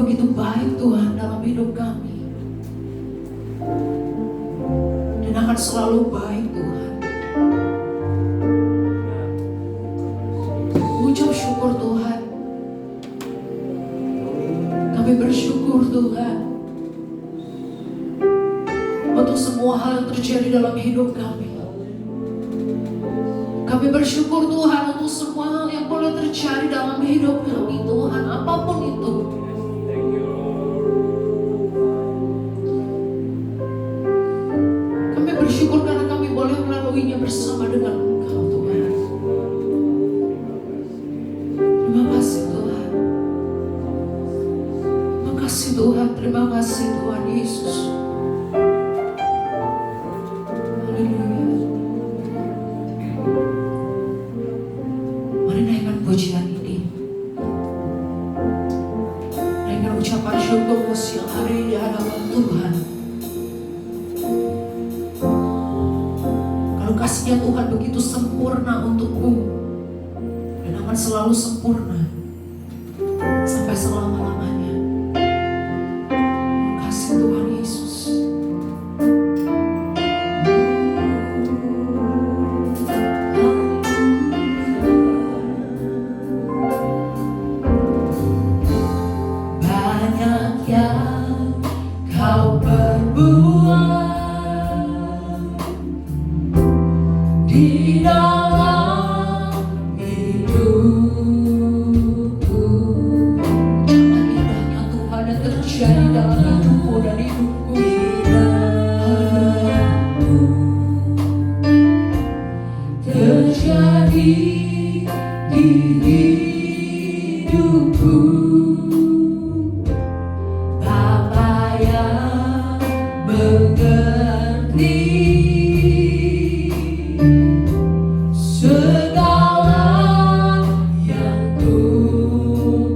begitu baik Tuhan dalam hidup kami, dan akan selalu baik Tuhan. Ucap syukur Tuhan. Kami bersyukur Tuhan untuk semua hal yang terjadi dalam hidup kami. Kami bersyukur Tuhan untuk semua hal yang boleh terjadi dalam hidup kami Tuhan, apapun itu. Kami bersyukur karena kami boleh melaluinya bersama dengan Engkau Tuhan. Terima kasih Tuhan. Terima kasih Tuhan. Terima kasih Tuhan Yesus. Pujian ini, dengan ucapan syukur siang hari di hadapan Tuhan. Kalau kasih-Nya Tuhan begitu sempurna untukmu, dan akan selalu sempurna sampai selama-lamanya. Terima kasih Tuhan Yesus. Di dalam hidupku, jangan indahnya Tuhan yang terjadi dalam hidupku dan hidupku. Terjadi di hidupku, Bapa yang mengerti segala yang ku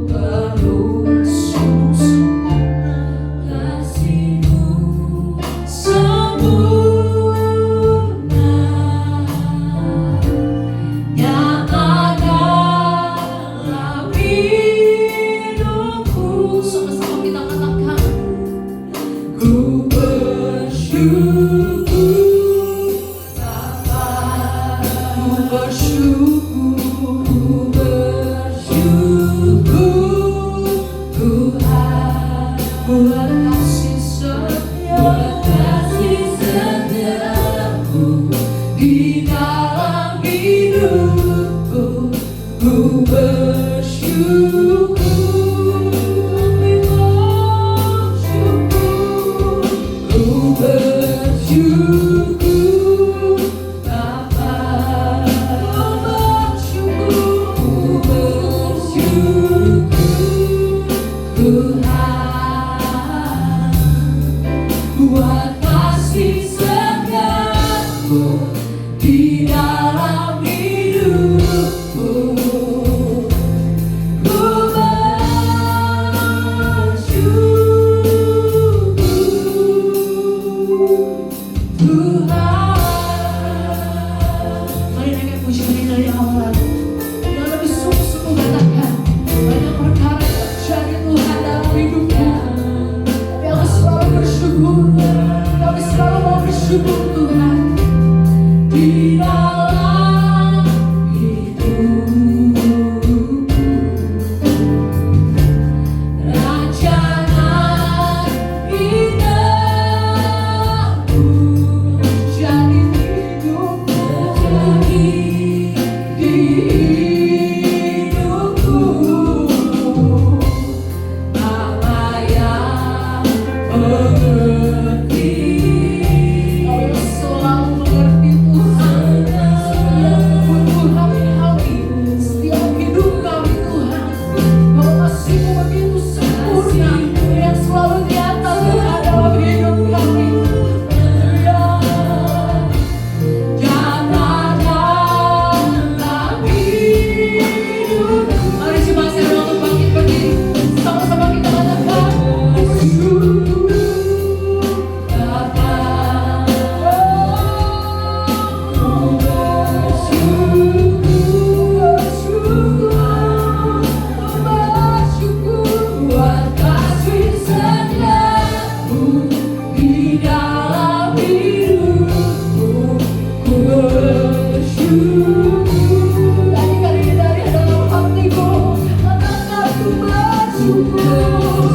perlu. Sungguh sempurna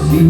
di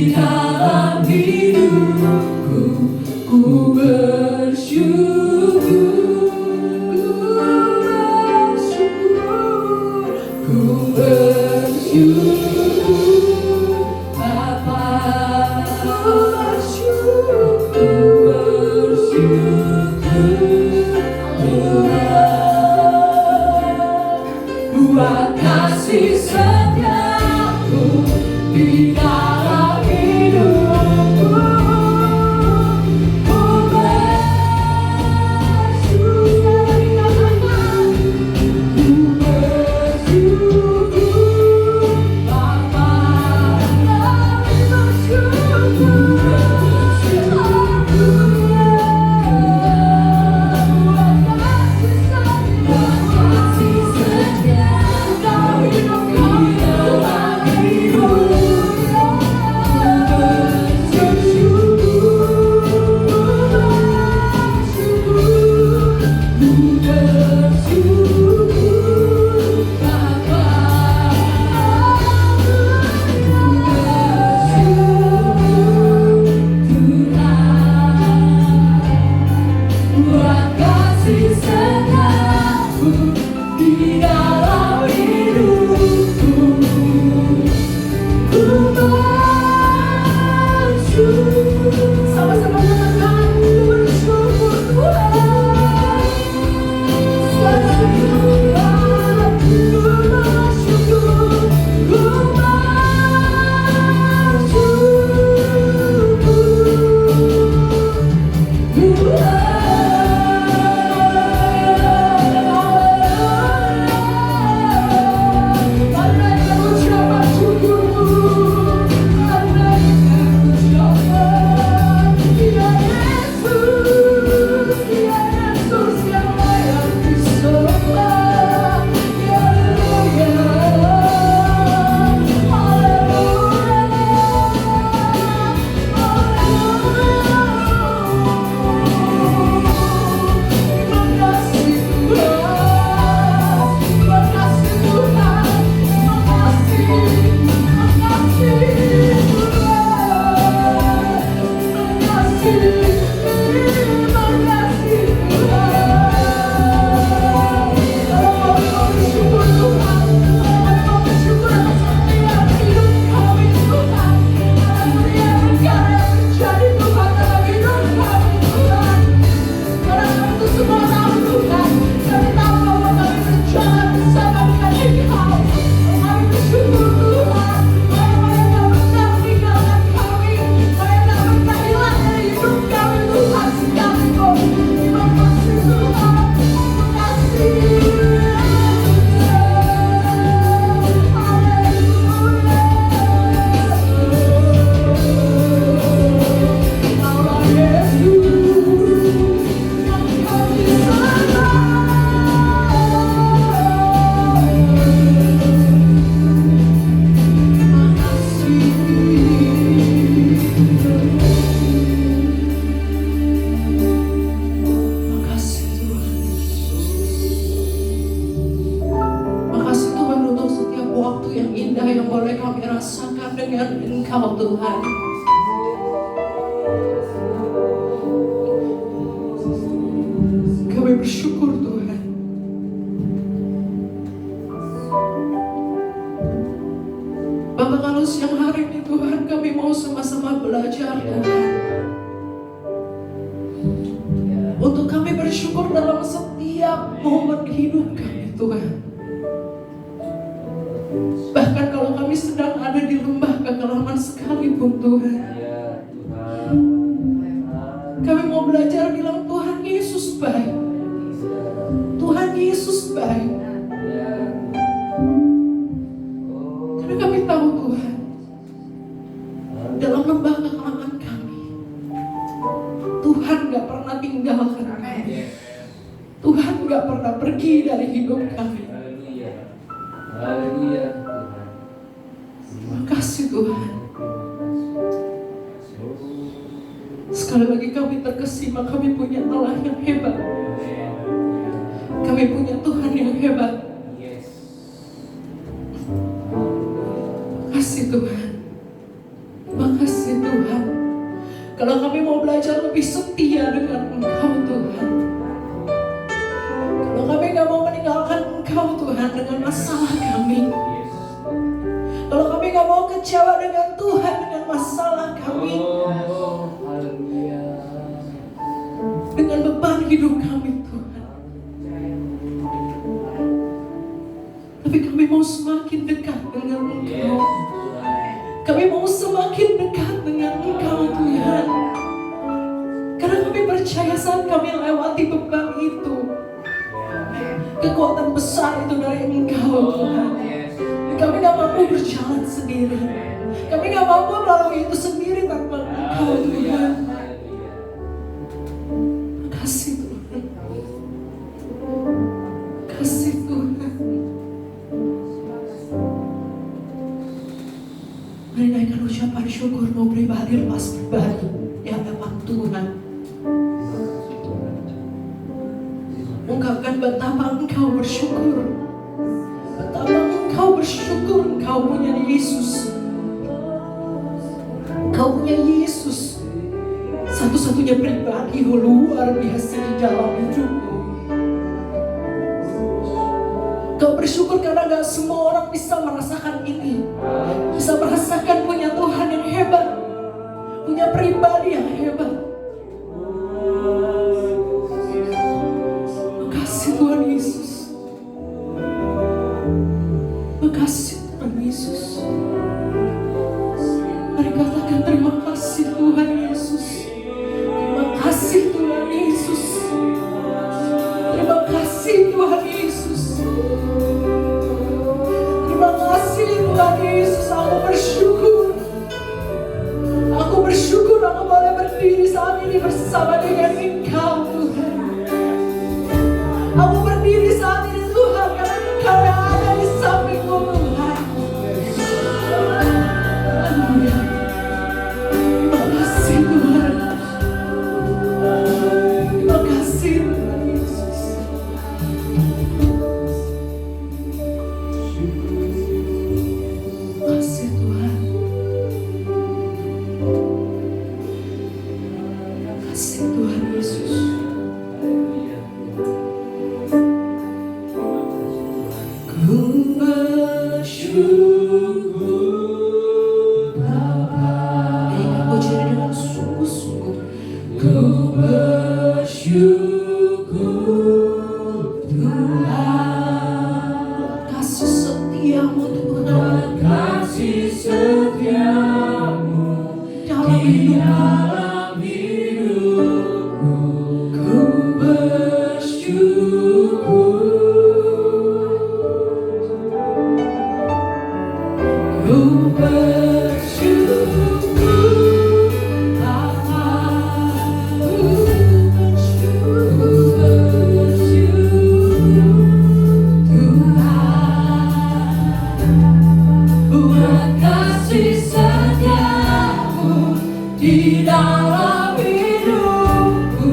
dalam hidupku, ku Tuhan. Kami bersyukur Tuhan. Bapak, kalau siang hari ini Tuhan kami mau sama-sama belajar Tuhan, untuk kami bersyukur dalam setiap momen hidup kami Tuhan. Bahkan kalau kami sedang ada di lembah kekelaman sekalipun Tuhan, kami mau belajar bilang Tuhan Yesus baik. Tuhan Yesus baik. Karena kami tahu Tuhan, dalam lembah kekelaman kami, Tuhan gak pernah tinggalkan kami. Tuhan gak pernah pergi dari hidup kami. Haleluya. Terima kasih Tuhan. Sekali lagi kami terkesima, kami punya Allah yang hebat. Kami punya Tuhan yang hebat. Makasih Tuhan. Makasih Tuhan. Kalau kami mau belajar lebih setia dengan Engkau Tuhan. Kalau kami gak mau meninggalkan Engkau Tuhan dengan masalah kami. Kalau kami gak mau kecewa dengan Tuhan dengan masalah kami, dengan beban hidup kami Tuhan. Tapi kami mau semakin dekat dengan Engkau. Kami mau semakin dekat dengan Engkau Tuhan. Karena kami percaya saat kami lewati beban itu, kekuatan besar itu dari Engkau Tuhan. Kami gak mampu berjalan sendiri. Kami gak mampu melalui itu sendiri tanpa Engkau Tuhan. Kasih Tuhan. Kasih Tuhan. Mari naikkan ucapan syukur mau pribadi lepas pribadi di hadapan Tuhan. Ungkapkan betapa engkau bersyukur. Betapa engkau bersyukur engkau punya Yesus. Engkau punya Yesus, satu-satunya pribadi yang luar biasa di dalam hidupmu. Kau bersyukur karena gak semua orang bisa merasakan ini. Bisa merasakan punya Tuhan yang hebat, punya pribadi yang hebat. Makasih Tuhan Yesus. Makasih Tuhan Yesus. Mari katakan terima kasih Tuhan Yesus. Terima kasih Tuhan Yesus. Terima kasih Tuhan Yesus. Terima kasih Tuhan Yesus. Aku bersyukur. Aku bersyukur aku boleh berdiri saat ini bersama dengan Engkau Tuhan. Aku berdiri saat ini Tuhan karena Engkau yang ada di sampingku Tuhan. Haleluya. Terima kasih Tuhan. Terima kasih Tuhan Yesus. Terima kasih Tuhan. Terima kasih Tuhan Yesus. Ku bersyukur Bapa. Ingat pujian dengan sungguh-sungguh. Ku bersyukur Tuhan. Kasih setiamu Tuhan. Kasih setiamu dalam hidupku. Ku bersyukur. Ku bersyukur Bapa. Ku bersyukur Tuhan. Buat kasih setiamu di dalam hidupku.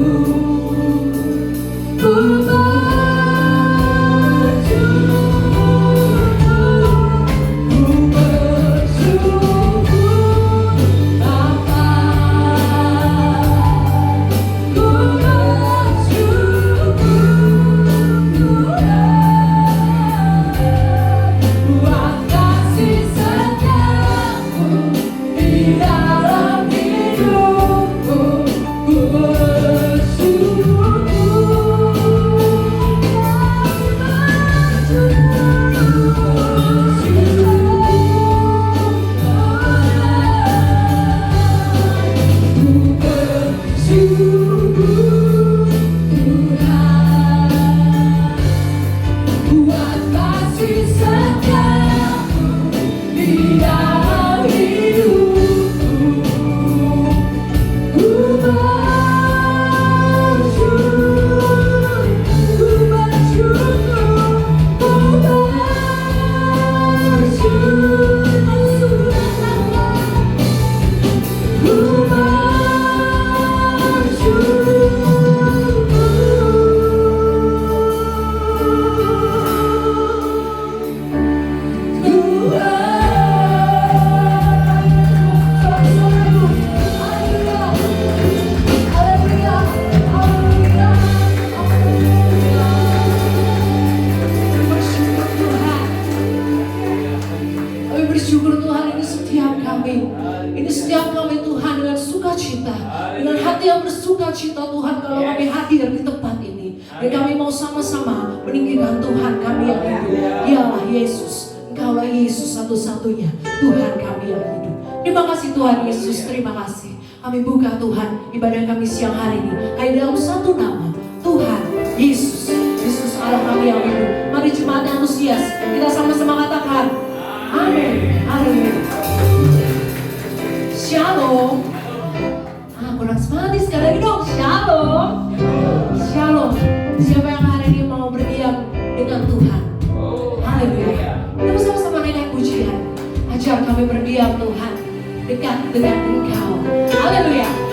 Ku bersyukur hati yang bersuka cita Tuhan kalau kami hadir di tempat ini. Dan kami mau sama-sama meninggikan Tuhan kami yang hidup. Dialah Yesus, Engkaulah Yesus satu-satunya Tuhan kami yang hidup. Terima kasih Tuhan Yesus, terima kasih. Kami buka Tuhan ibadah kami siang hari ini hanya dalam satu nama, Tuhan Yesus. Yesus Allah kami yang hidup. Mari jemaat yang antusias, kita sama-sama katakan amin. Amin. Shalom. Kurang semangat sekali lagi dong. Shalom. Shalom. Siapa yang hari ini mau berdiam dengan Tuhan? Haleluya. Kita sama-sama naikkan pujian. Ajar kami berdiam Tuhan dekat dengan Engkau. Haleluya.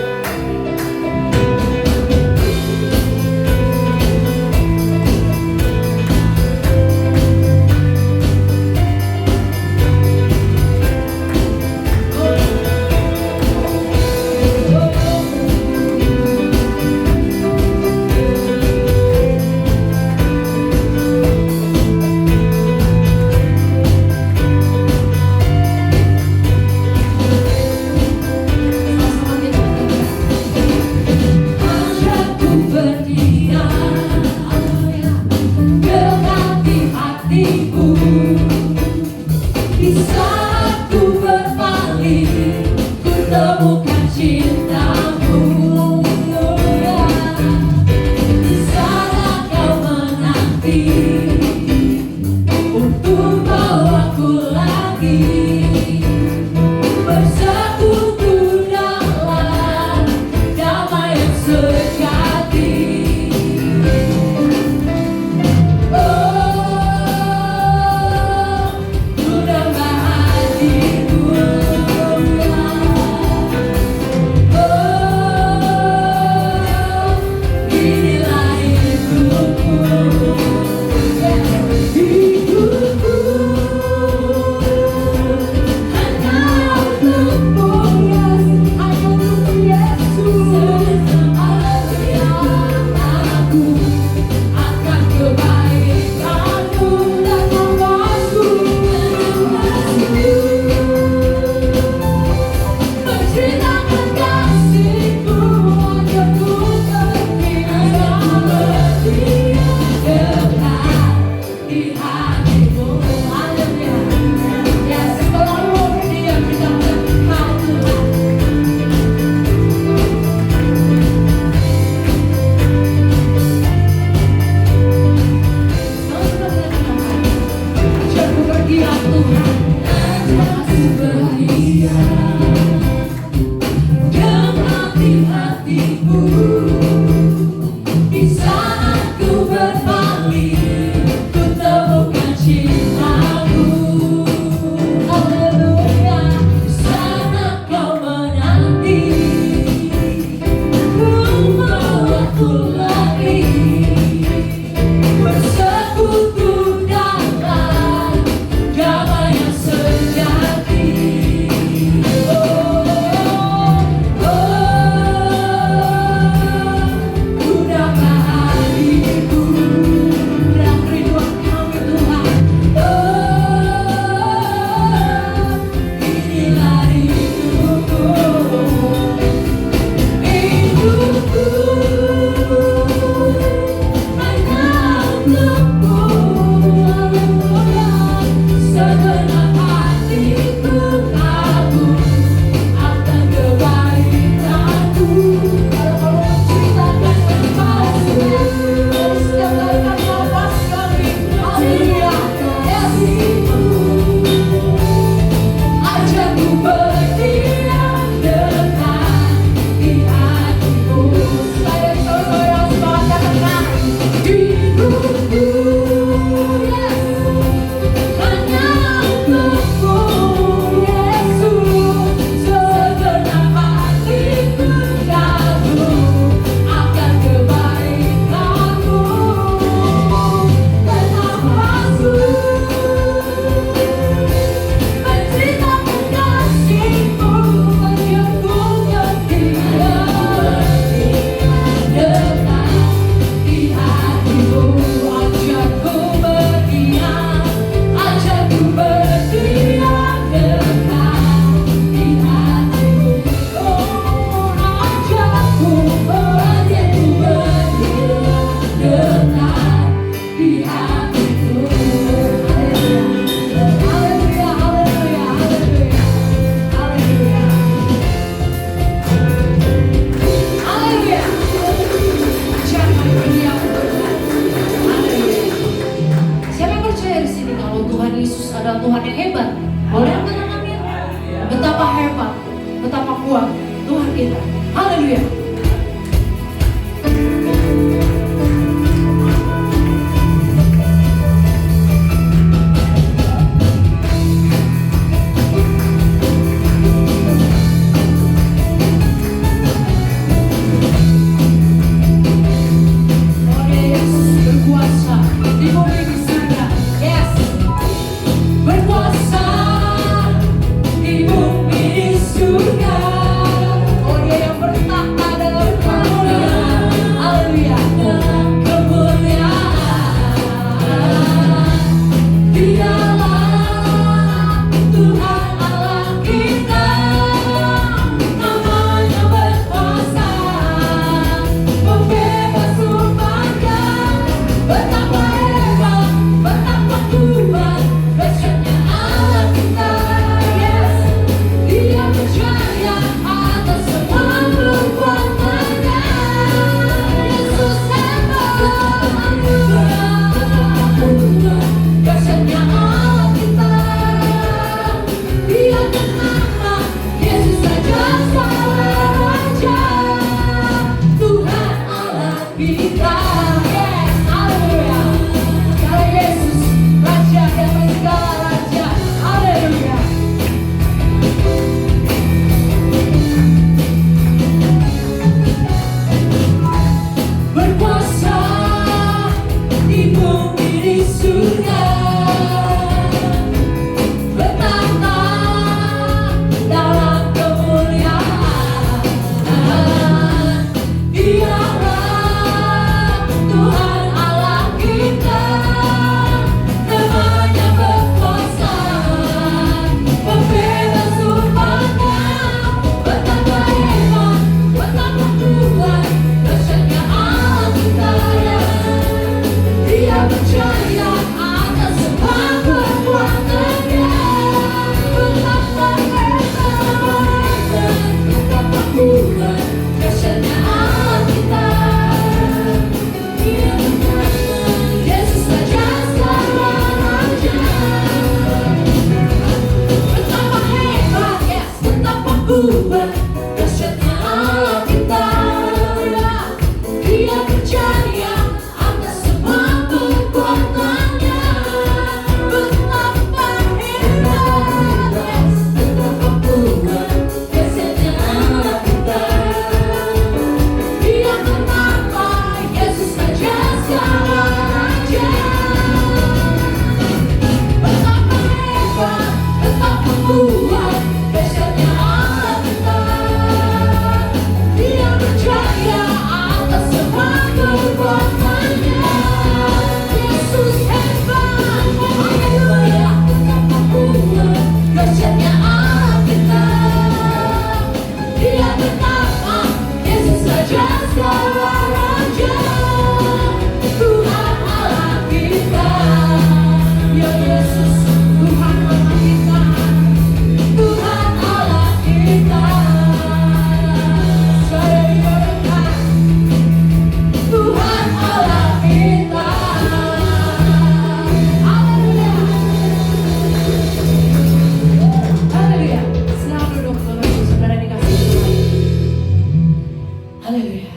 Haleluya.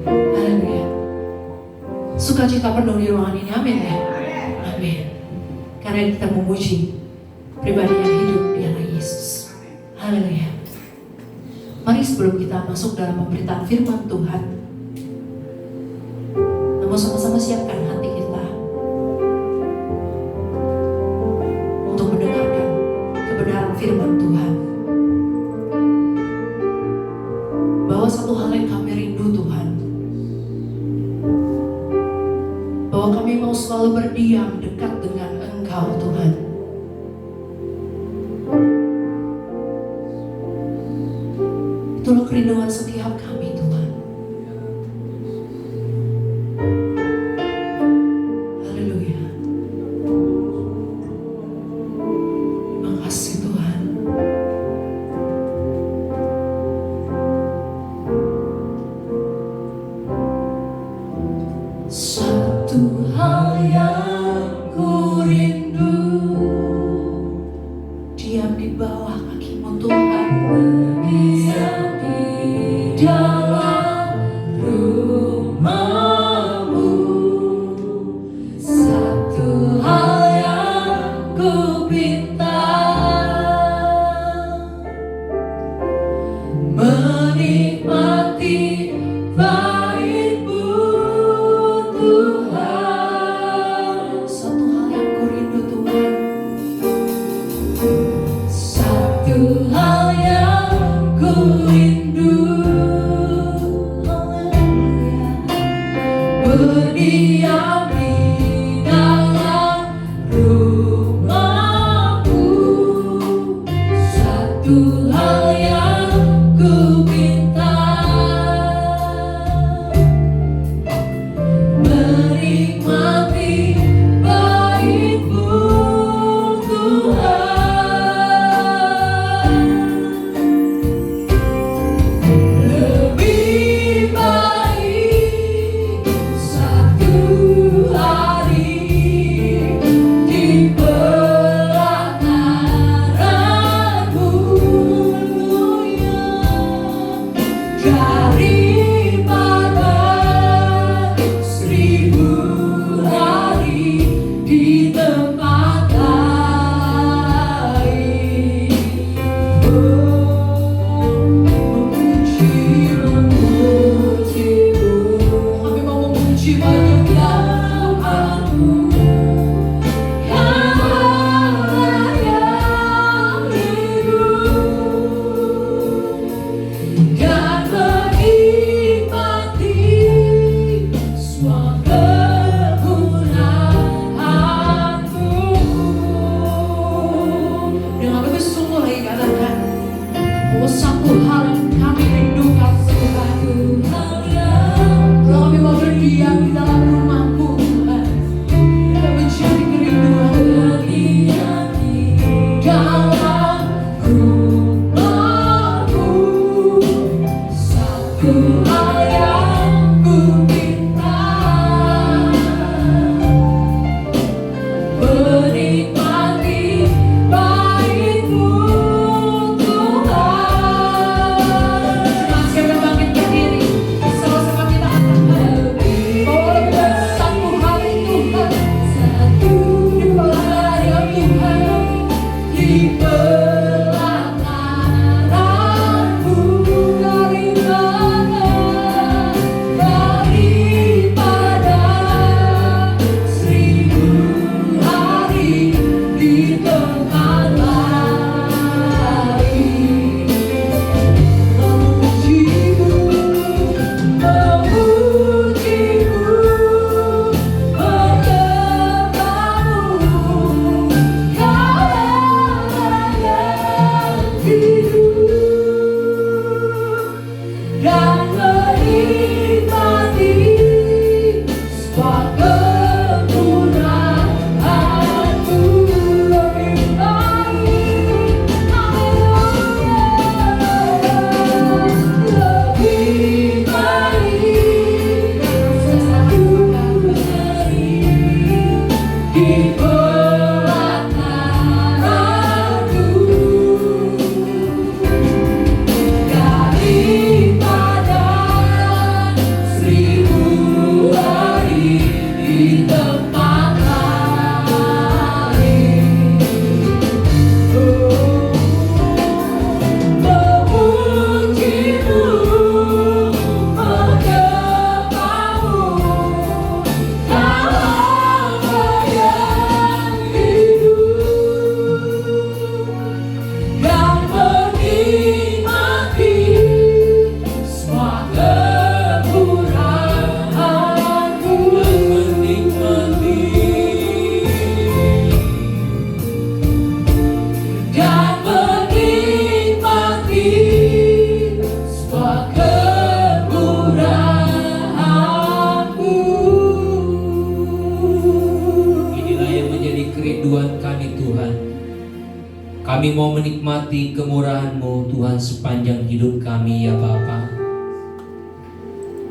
Haleluya. Sukacita penuh di ruangan ini, amin ya. Amin. Karena kita memuji pribadi yang hidup di dalam Yesus. Haleluya. Mari sebelum kita masuk dalam pemberitaan firman Tuhan, namun sama-sama siapkan hati kita untuk mendengarkan kebenaran firman Tuhan. Bahwa satu hal yang kami rindu Tuhan, bahwa kami mau selalu berdiam dekat dengan Engkau Tuhan. Itulah kerinduan setiap kami Tuhan. Haleluya. Terima kasih Tuhan. Satu hal yang ku rindu, diam di bawah kaki-Mu Tuhan. Diam di dalam rumah-Mu. Satu hal yang ku pinta, menikmati bait-Mu Tuhan. Satu hal yang ku rindu Tuhan. Satu hal yang ku rindu. Haleluya. Berdiam di dalam rumah-Mu. Satu hal yang ku pinta, menikmati bait-Mu Tuhan. Lebih baik satu hari di pelataran-Mu, daripada 1000 hari di tempat lain. Memuji-Mu, kami mau memuji penyembahan-Mu yang layak hidup, dan menikmati semua kemuliaan-Mu. Dengan lebih sungguh lagi katakan, oh satu hal yang kami rindukan Tuhan. Kalau kami mau berdiam di dalam rumah-Mu Tuhan, kita menjadi kerinduan. Berdiam di dalam rumah-Mu. Satu hal yang ku minta, menikmati bait-Mu Tuhan. Masih ada bangkit berdiri, sama-sama kita katakan, bahwa lebih dari satu hari Tuhan, di pelataran Tuhan, di pelataran-Mu, dari mana, dari Kami mau menikmati kemurahan-Mu Tuhan sepanjang hidup kami ya Bapa.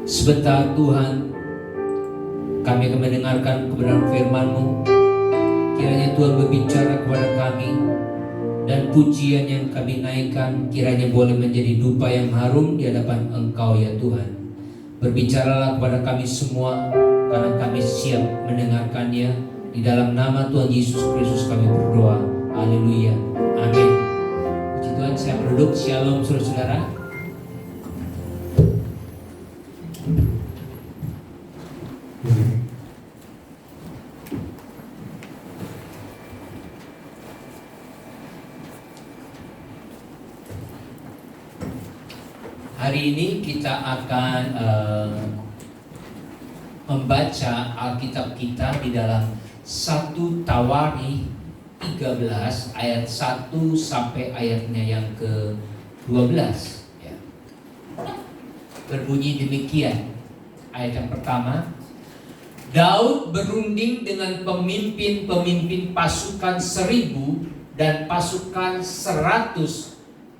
Sebentar Tuhan, kami akan mendengarkan kebenaran firman-Mu. Kiranya Tuhan berbicara kepada kami, dan pujian yang kami naikkan kiranya boleh menjadi dupa yang harum di hadapan Engkau ya Tuhan. Berbicaralah kepada kami semua, karena kami siap mendengarkannya. Di dalam nama Tuhan Yesus Kristus kami berdoa. Haleluya. Amin. Puji Tuhan, saya berduduk. Shalom saudara-saudara. Hari ini kita akan membaca Alkitab kita di dalam 1 Tawarikh 13 ayat 1 sampai ayatnya yang ke-12 ya. Berbunyi demikian. Ayat yang pertama, Daud berunding dengan pemimpin-pemimpin pasukan 1000 dan pasukan 100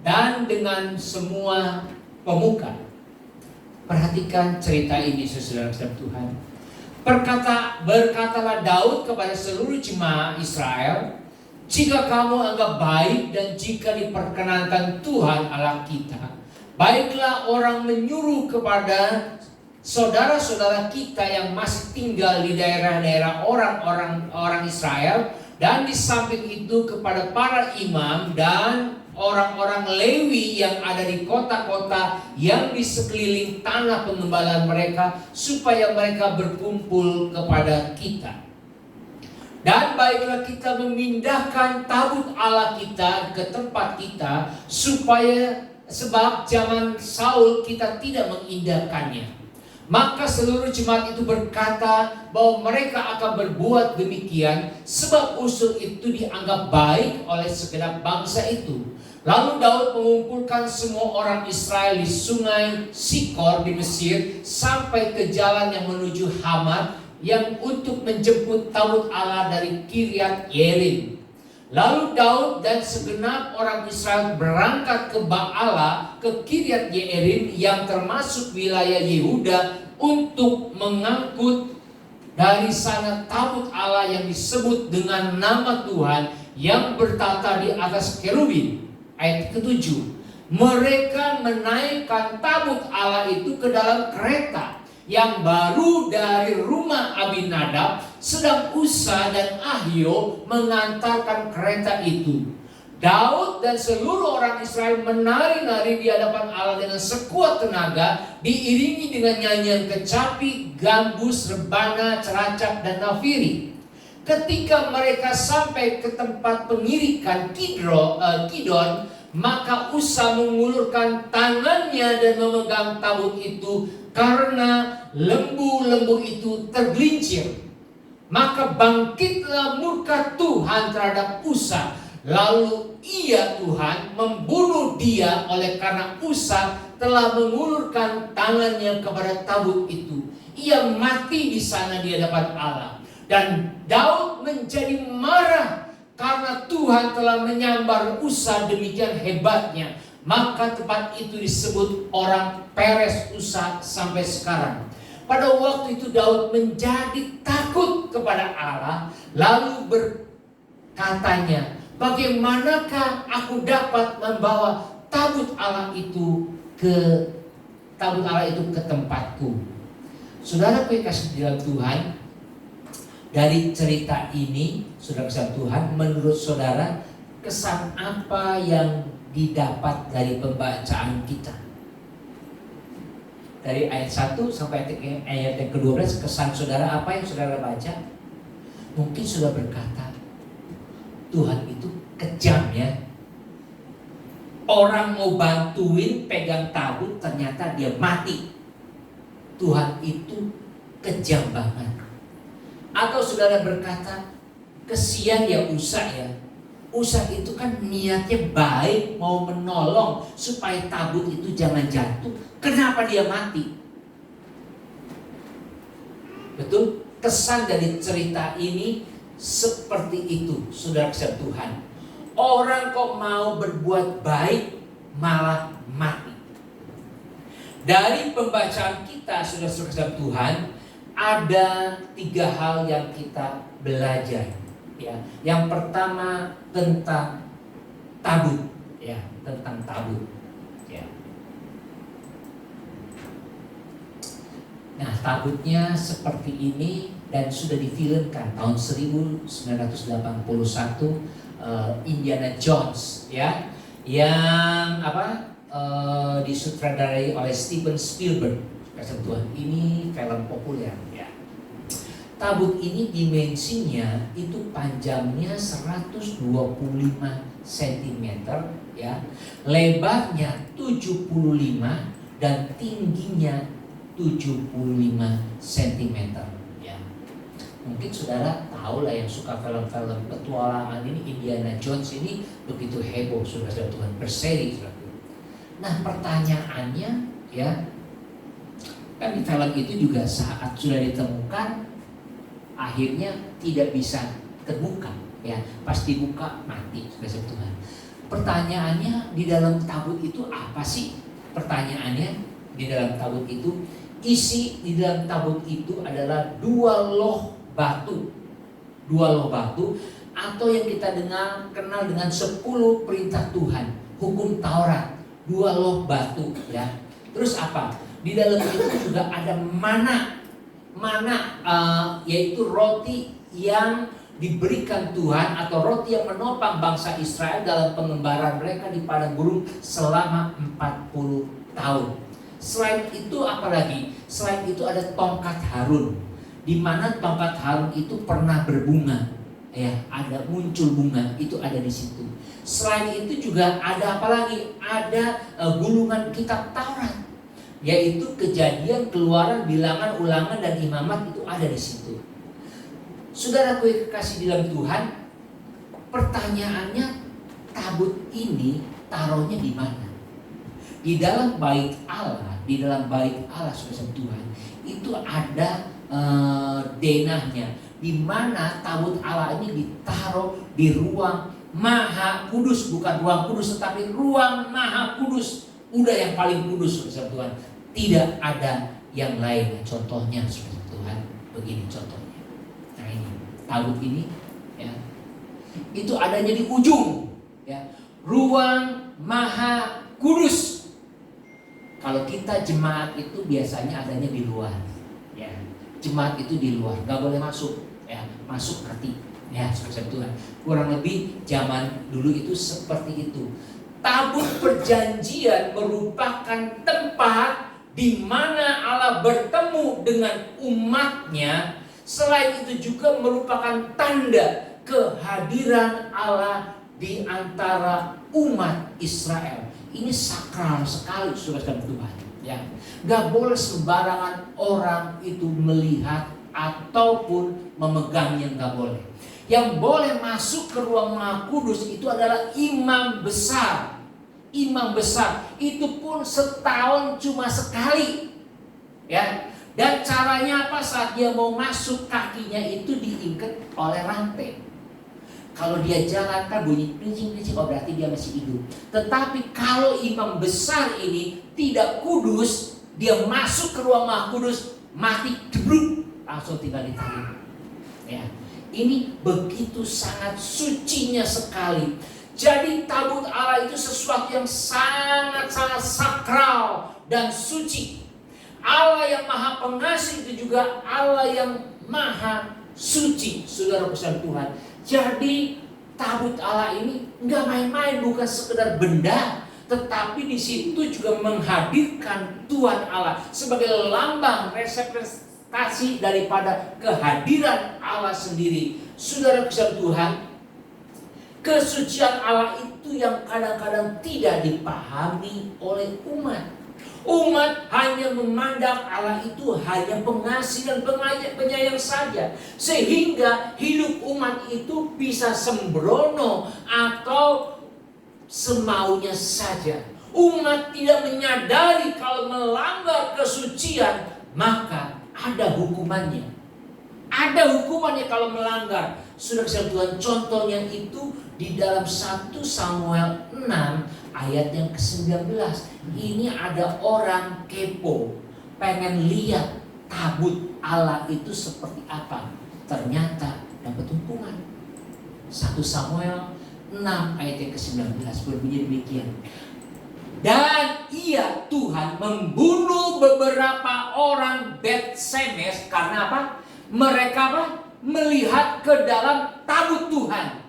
dan dengan semua pemuka. Perhatikan cerita ini saudara-saudara Tuhan. Berkatalah Daud kepada seluruh jemaah Israel, jika kamu anggap baik dan jika diperkenankan Tuhan Allah kita, baiklah orang menyuruh kepada saudara-saudara kita yang masih tinggal di daerah-daerah orang Israel, dan di samping itu kepada para imam dan orang-orang Lewi yang ada di kota-kota yang di sekeliling tanah pengembalaan mereka, supaya mereka berkumpul kepada kita. Dan baiklah kita memindahkan tabut Allah kita ke tempat kita, sebab zaman Saul kita tidak mengindahkannya. Maka seluruh jemaat itu berkata bahwa mereka akan berbuat demikian, sebab usul itu dianggap baik oleh segenap bangsa itu. Lalu Daud mengumpulkan semua orang Israel di sungai Sikor di Mesir sampai ke jalan yang menuju Hamat, yang untuk menjemput tabut Allah dari Kiryat Yearim. Lalu Daud dan segenap orang Israel berangkat ke Baala, ke Kiryat Yearim yang termasuk wilayah Yehuda, untuk mengangkut dari sana tabut Allah yang disebut dengan nama Tuhan yang bertata di atas kerubin. Ayat ke-7, mereka menaikkan tabut Allah itu ke dalam kereta yang baru dari rumah Abinadab, sedang Usa dan Ahio mengantarkan kereta itu. Daud dan seluruh orang Israel menari-nari di hadapan Allah dengan sekuat tenaga, diiringi dengan nyanyian kecapi, gambus, rebana, ceracap, dan nafiri. Ketika mereka sampai ke tempat pengirikan Kidon, maka Usa mengulurkan tangannya dan memegang tabut itu, karena lembu-lembu itu tergelincir. Maka bangkitlah murka Tuhan terhadap Usa, lalu ia Tuhan membunuh dia oleh karena Usa telah mengulurkan tangannya kepada tabut itu. Ia mati di sana di hadapan Allah. Dan Daud menjadi marah karena Tuhan telah menyambar Usa demikian hebatnya. Maka tempat itu disebut orang Peres Usa sampai sekarang. Pada waktu itu Daud menjadi takut kepada Allah, lalu berkatanya, bagaimanakah aku dapat membawa tabut Allah itu ke tempatku? Saudara kasih di dalam Tuhan, dari cerita ini, saudara-saudara Tuhan, menurut saudara, kesan apa yang didapat dari pembacaan kita? Dari ayat 1 sampai ayat yang ke-12, kesan saudara apa yang saudara baca? Mungkin saudara berkata, Tuhan itu kejam ya. Orang mau bantuin pegang tabut, ternyata dia mati. Tuhan itu kejam banget. Atau saudara berkata, kesian ya Usa ya. Usa itu kan niatnya baik, mau menolong supaya tabut itu jangan jatuh. Kenapa dia mati? Betul? Kesan dari cerita ini seperti itu, saudara-saudara Tuhan. Orang kok mau berbuat baik malah mati. Dari pembacaan kita, saudara-saudara Tuhan, ada 3 hal yang kita belajar. Ya, yang pertama tentang tabut, ya, tentang tabut. Ya. Nah, tabutnya seperti ini dan sudah difilmkan tahun 1981, Indiana Jones, ya, yang disutradarai oleh Steven Spielberg. Tuhan, ini film populer, ya. Tabut ini dimensinya itu panjangnya 125 cm, ya, lebarnya 75 dan tingginya 75 cm, ya. Mungkin saudara tahu lah, yang suka film-film petualangan ini, Indiana Jones ini begitu heboh, saudara Tuhan, berseri, saudara. Nah, pertanyaannya, ya, kan di film itu juga saat sudah ditemukan akhirnya tidak bisa terbuka, ya, pasti buka mati, saudara Tuhan. Pertanyaannya, di dalam tabut itu apa sih? Pertanyaannya, di dalam tabut itu, isi di dalam tabut itu adalah 2 loh batu. 2 loh batu, atau yang kita kenal dengan 10 perintah Tuhan, hukum Taurat. 2 loh batu, ya. Terus apa? Di dalam itu juga ada mana, yaitu roti yang diberikan Tuhan, atau roti yang menopang bangsa Israel dalam pengembaraan mereka di padang gurun selama 40 tahun. Selain itu apa lagi? Selain itu ada tongkat Harun, di mana tongkat Harun itu pernah berbunga, ya, ada muncul bunga, itu ada di situ. Selain itu juga ada apa lagi? Ada gulungan kitab Taurat, yaitu Kejadian, Keluaran, Bilangan, Ulangan, dan Imamat, itu ada di situ. Saudaraku yang kekasih di dalam Tuhan, pertanyaannya, tabut ini taruhnya di mana? Di dalam bait Allah, saudara Tuhan, itu ada denahnya, di mana tabut Allah ini ditaruh di ruang Maha Kudus, bukan ruang kudus, tetapi ruang Maha Kudus, udah yang paling kudus, saudara Tuhan. Tidak ada yang lain. Contohnya, saudara Tuhan, begini contohnya. Nah, ini tabut ini, ya, itu adanya di ujung, ya, ruang Maha Kudus. Kalau kita jemaat itu biasanya adanya di luar, ya. Jemaat itu di luar, nggak boleh masuk, ya. Masuk mati, ya, saudara Tuhan. Kurang lebih zaman dulu itu seperti itu. Tabut perjanjian merupakan tempat di mana Allah bertemu dengan umatnya. Selain itu juga merupakan tanda kehadiran Allah di antara umat Israel. Ini sakral sekali, saudara Tuhan, ya. Gak boleh sembarangan orang itu melihat ataupun memegangnya, gak boleh. Yang boleh masuk ke ruang Maha Kudus itu adalah imam besar. Imam besar itu pun setahun cuma sekali, ya. Dan caranya apa? Saat dia mau masuk, kakinya itu diikat oleh rantai. Kalau dia jalan kan bunyi klincing-klincing, oh berarti dia masih hidup. Tetapi kalau imam besar ini tidak kudus, dia masuk ke ruang Maha Kudus, mati, jebluk, langsung tinggal ditarik. Ya, ini begitu sangat sucinya sekali. Jadi tabut Allah itu sesuatu yang sangat-sangat sakral dan suci. Allah yang Maha Pengasih itu juga Allah yang Maha Suci, saudara besar Tuhan. Jadi tabut Allah ini nggak main-main, bukan sekedar benda, tetapi di situ juga menghadirkan Tuhan Allah sebagai lambang representasi daripada kehadiran Allah sendiri. Saudara besar Tuhan, kesucian Allah itu yang kadang-kadang tidak dipahami oleh umat. Umat hanya memandang Allah itu hanya pengasih dan penyayang saja, sehingga hidup umat itu bisa sembrono atau semaunya saja. Umat tidak menyadari kalau melanggar kesucian maka ada hukumannya. Ada hukumannya kalau melanggar. Saudara Tuhan, contohnya itu di dalam 1 Samuel 6 ayat yang ke-19. Ini ada orang kepo, pengen lihat tabut Allah itu seperti apa. Ternyata dapat hukuman. 1 Samuel 6 ayat yang ke-19 berbunyi demikian. Dan ia Tuhan membunuh beberapa orang Bet-Semes karena apa? Mereka apa? Melihat ke dalam tabut Tuhan.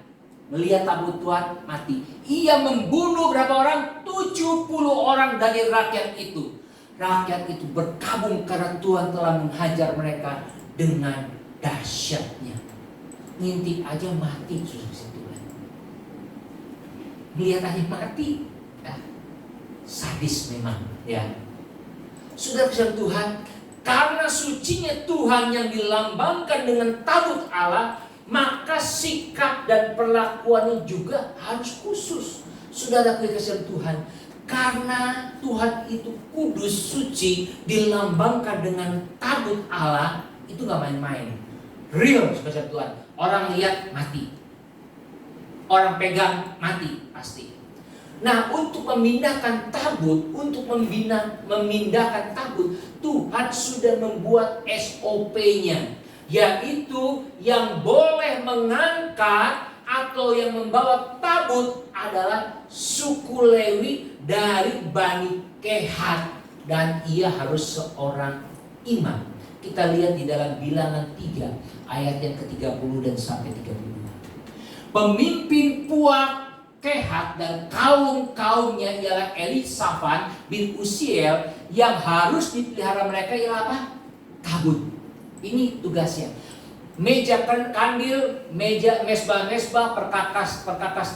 Melihat tabut Tuhan mati. Ia membunuh berapa orang? 70 orang dari rakyat itu. Rakyat itu berkabung karena Tuhan telah menghajar mereka dengan dahsyatnya. Ngintip aja mati, saudara Tuhan. Lihat aja mati. Ya. Sadis memang, ya. Saudara Tuhan, karena sucinya Tuhan yang dilambangkan dengan tabut Allah, maka sikap dan perlakuannya juga harus khusus. Saudara kekasihan Tuhan, karena Tuhan itu kudus, suci, dilambangkan dengan tabut Allah, itu gak main-main. Real, kekasihan Tuhan. Orang lihat mati, orang pegang mati pasti. Nah, untuk memindahkan tabut, memindahkan tabut, Tuhan sudah membuat SOP-nya, yaitu yang boleh mengangkat atau yang membawa tabut adalah suku Lewi dari Bani Kehat, dan ia harus seorang imam. Kita lihat di dalam Bilangan 3 ayat yang ke-30 dan sampai 32. Pemimpin puak Kehat dan kaum-kaumnya ialah Elisafan bin Uziel, yang harus dipelihara mereka ialah apa? Tabut. Ini tugasnya. Meja kandil, meja mesbah-mesbah, perkakas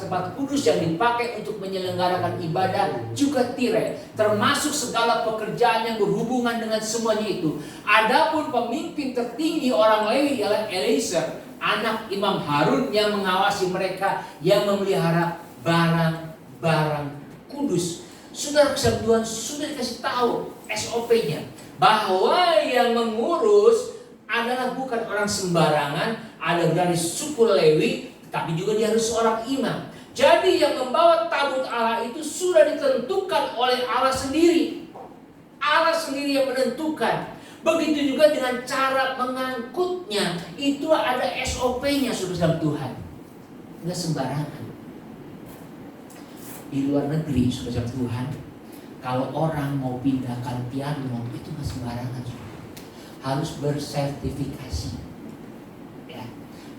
tempat kudus yang dipakai untuk menyelenggarakan ibadah, juga tirai, termasuk segala pekerjaan yang berhubungan dengan semuanya itu. Adapun pemimpin tertinggi orang Lewi ialah Eliezer, anak Imam Harun, yang mengawasi mereka yang memelihara barang-barang kudus. Saudara kesatuan sudah dikasih tahu SOP-nya, bahwa yang mengurus adalah bukan orang sembarangan, ada dari suku Lewi, tapi juga dia harus seorang imam. Jadi yang membawa tabut Allah itu sudah ditentukan oleh Allah sendiri. Allah sendiri yang menentukan. Begitu juga dengan cara mengangkutnya, itu ada SOP-nya, saudara Tuhan. Enggak sembarangan. Di luar negeri, saudara Tuhan, kalau orang mau pindahkan piano, itu enggak sembarangan, harus bersertifikasi, ya.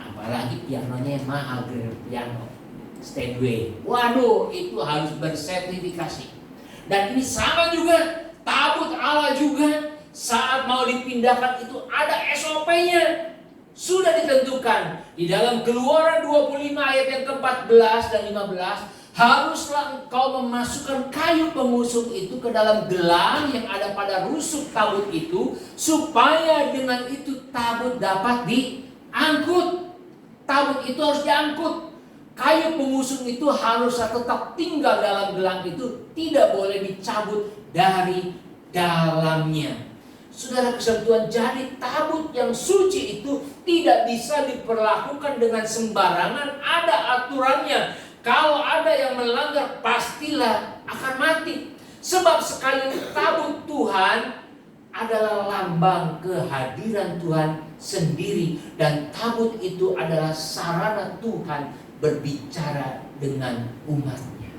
Apalagi pianonya yang mahal, piano Steinway. Waduh, itu harus bersertifikasi. Dan ini sama juga, tabut Allah juga saat mau dipindahkan itu ada SOP-nya. Sudah ditentukan di dalam Keluaran 25 ayat yang ke-14 dan 15. Haruslah engkau memasukkan kayu pengusuk itu ke dalam gelang yang ada pada rusuk tabut itu, supaya dengan itu tabut dapat diangkut. Tabut itu harus diangkut. Kayu pengusuk itu harus tetap tinggal dalam gelang itu, tidak boleh dicabut dari dalamnya. Saudara kesatuan, jadi tabut yang suci itu tidak bisa diperlakukan dengan sembarangan, ada aturannya. Kalau ada yang melanggar, pastilah akan mati. Sebab sekali tabut Tuhan adalah lambang kehadiran Tuhan sendiri, dan tabut itu adalah sarana Tuhan berbicara dengan umatnya.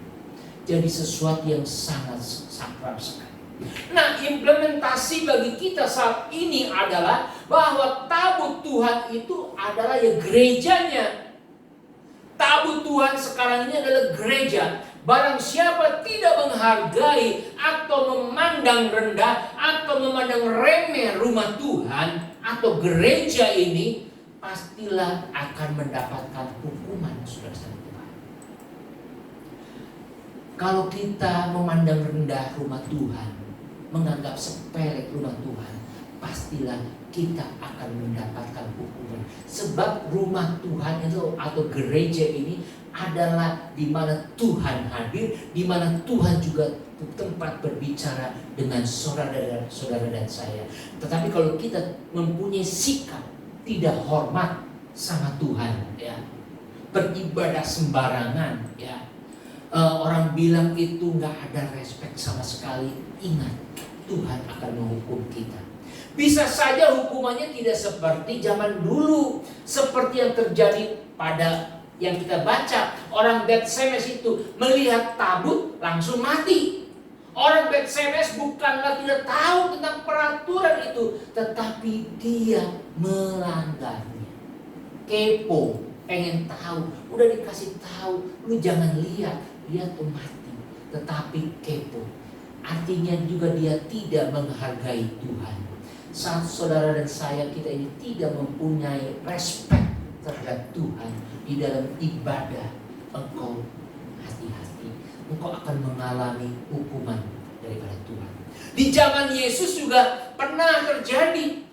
Jadi sesuatu yang sangat sakral sekali. Nah, implementasi bagi kita saat ini adalah bahwa tabut Tuhan itu adalah ya gerejanya. Tabut Tuhan sekarang ini adalah gereja. Barang siapa tidak menghargai atau memandang rendah atau memandang remeh rumah Tuhan atau gereja ini, pastilah akan mendapatkan hukuman, saudara-saudara Tuhan. Kalau kita memandang rendah rumah Tuhan, menganggap sepele rumah Tuhan, pastilah kita akan mendapatkan hukuman. Sebab rumah Tuhan itu atau gereja ini adalah di mana Tuhan hadir, di mana Tuhan juga tempat berbicara dengan saudara dan saya. Tetapi kalau kita mempunyai sikap tidak hormat sama Tuhan, ya, beribadah sembarangan, ya. Orang bilang itu nggak ada respect sama sekali. Ingat, Tuhan akan menghukum kita. Bisa saja hukumannya tidak seperti zaman dulu, seperti yang terjadi pada yang kita baca. Orang Bet-Semes itu melihat tabut langsung mati. Orang Bet-Semes bukanlah tidak tahu tentang peraturan itu, tetapi dia melanggarnya. Kepo, pengen tahu, udah dikasih tahu, lu jangan lihat tuh mati, tetapi kepo. Artinya juga dia tidak menghargai Tuhan. Saat saudara dan saya, kita ini tidak mempunyai respect terhadap Tuhan di dalam ibadah, engkau hati-hati, engkau akan mengalami hukuman daripada Tuhan. Di zaman Yesus juga pernah terjadi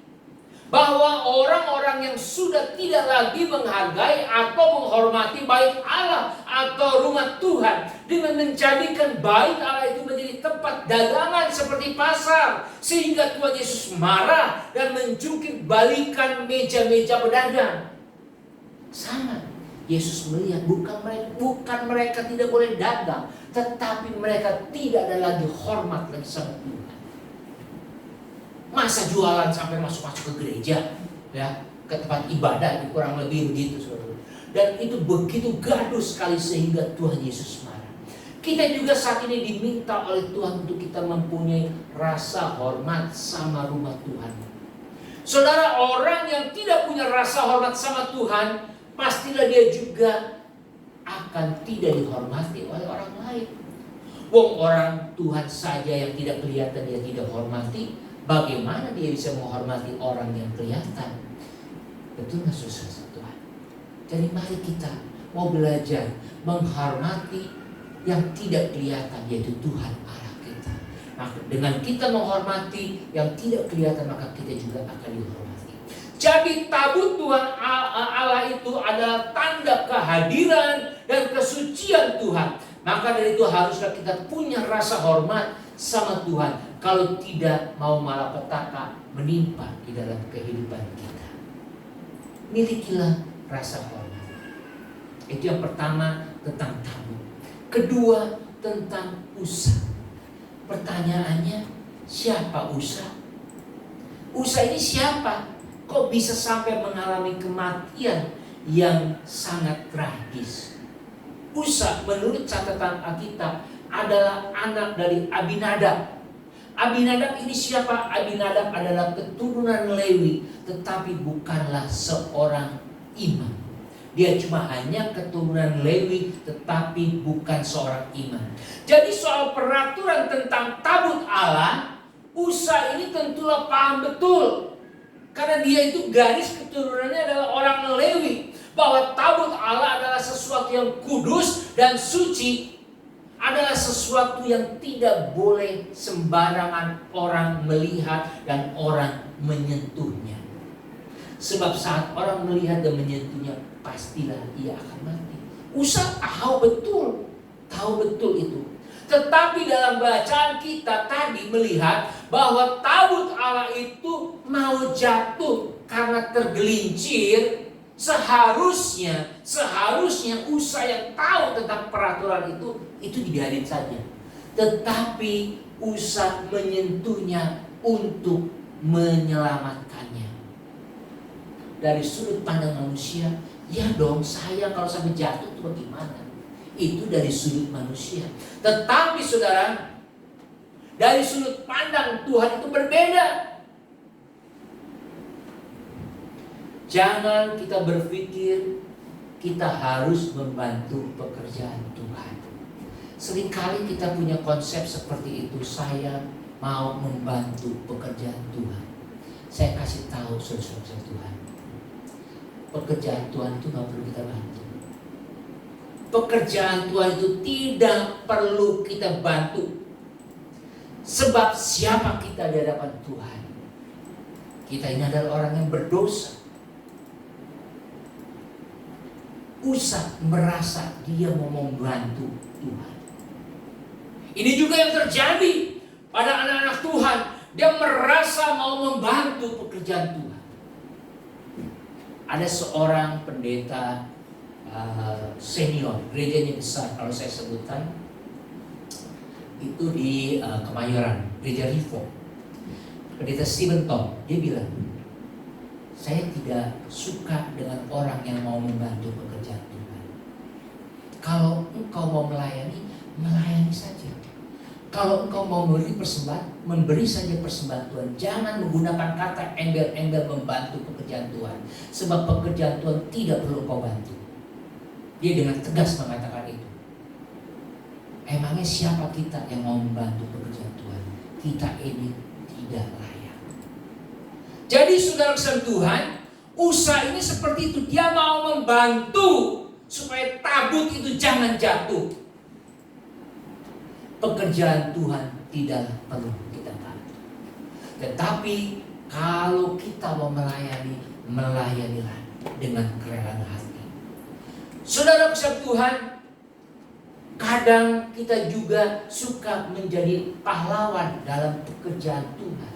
bahwa orang-orang yang sudah tidak lagi menghargai atau menghormati bait Allah atau rumah Tuhan, dengan menjadikan bait Allah itu menjadi tempat dagangan seperti pasar, sehingga Tuhan Yesus marah dan menjungkir balikan meja-meja pedagang. Sama, Yesus melihat bukan mereka tidak boleh dagang, tetapi mereka tidak ada lagi hormat lagi sama Tuhan. Masa jualan sampai masuk-masuk ke gereja, ya, ke tempat ibadah, kurang lebih begitu, saudara. Dan itu begitu gaduh sekali sehingga Tuhan Yesus marah. Kita juga saat ini diminta oleh Tuhan untuk kita mempunyai rasa hormat sama rumah Tuhan. Saudara, orang yang tidak punya rasa hormat sama Tuhan, pastilah dia juga akan tidak dihormati oleh orang lain. Wong orang Tuhan saja yang tidak kelihatan dia tidak hormati, bagaimana dia bisa menghormati orang yang kelihatan? Betul nggak saudara Tuhan? Jadi mari kita mau belajar menghormati yang tidak kelihatan, yaitu Tuhan Allah kita. Maka dengan kita menghormati yang tidak kelihatan, maka kita juga akan dihormati. Jadi tabut Tuhan Allah itu adalah tanda kehadiran dan kesucian Tuhan. Maka dari itu haruslah kita punya rasa hormat sama Tuhan. Kalau tidak, mau malapetaka menimpa di dalam kehidupan kita. Milikilah rasa hormat. Itu yang pertama, tentang tabut. Kedua, tentang Usa. Pertanyaannya, siapa Usa? Usa ini siapa? Kok bisa sampai mengalami kematian yang sangat tragis? Usa menurut catatan Alkitab adalah anak dari Abinadab. Abinadab ini siapa? Abinadab adalah keturunan Lewi, tetapi bukanlah seorang imam. Dia cuma hanya keturunan Lewi, tetapi bukan seorang imam. Jadi soal peraturan tentang tabut Allah, Usa ini tentulah paham betul. Karena dia itu garis keturunannya adalah orang Lewi. Bahwa tabut Allah adalah sesuatu yang kudus dan suci, adalah sesuatu yang tidak boleh sembarangan orang melihat dan orang menyentuhnya. Sebab saat orang melihat dan menyentuhnya, pastilah ia akan mati. Usa tahu betul itu. Tetapi dalam bacaan kita tadi melihat bahwa tabut Allah itu mau jatuh karena tergelincir. Seharusnya Usa yang tahu tentang peraturan itu dibiarin saja. Tetapi Usa menyentuhnya untuk menyelamatkannya. Dari sudut pandang manusia, ya dong, sayang kalau sampai jatuh itu bagaimana? Itu dari sudut manusia. Tetapi saudara, dari sudut pandang Tuhan itu berbeda. Jangan kita berpikir kita harus membantu pekerjaan Tuhan. Seringkali kita punya konsep seperti itu, saya mau membantu pekerjaan Tuhan. Saya kasih tahu saudara-saudara Tuhan, pekerjaan Tuhan itu gak perlu kita bantu. Pekerjaan Tuhan itu tidak perlu kita bantu. Sebab siapa kita di hadapan Tuhan? Kita ini adalah orang yang berdosa. Usa merasa dia mau membantu Tuhan. Ini juga yang terjadi pada anak-anak Tuhan. Dia merasa mau membantu pekerjaan Tuhan. Ada seorang pendeta senior, gerejanya besar. Kalau saya sebutkan itu di Kemayoran, gereja Reform. Pendeta Stephen Tom, dia bilang, saya tidak suka dengan orang yang mau membantu pekerjaan Tuhan. Kalau engkau mau melayani, melayani saja. Kalau engkau mau memberi persembahan, memberi saja persembahan Tuhan. Jangan menggunakan kata embel-embel membantu pekerjaan Tuhan. Sebab pekerjaan Tuhan tidak perlu kau bantu. Dia dengan tegas mengatakan itu. Emangnya siapa kita yang mau membantu pekerjaan Tuhan? Kita ini tidak layak. Jadi saudara kesal Tuhan, usaha ini seperti itu. Dia mau membantu supaya tabut itu jangan jatuh. Pekerjaan Tuhan tidak perlu kita bantu. Tetapi kalau kita mau melayani, melayanilah dengan kerelaan hati. Saudara kesal Tuhan, kadang kita juga suka menjadi pahlawan dalam pekerjaan Tuhan.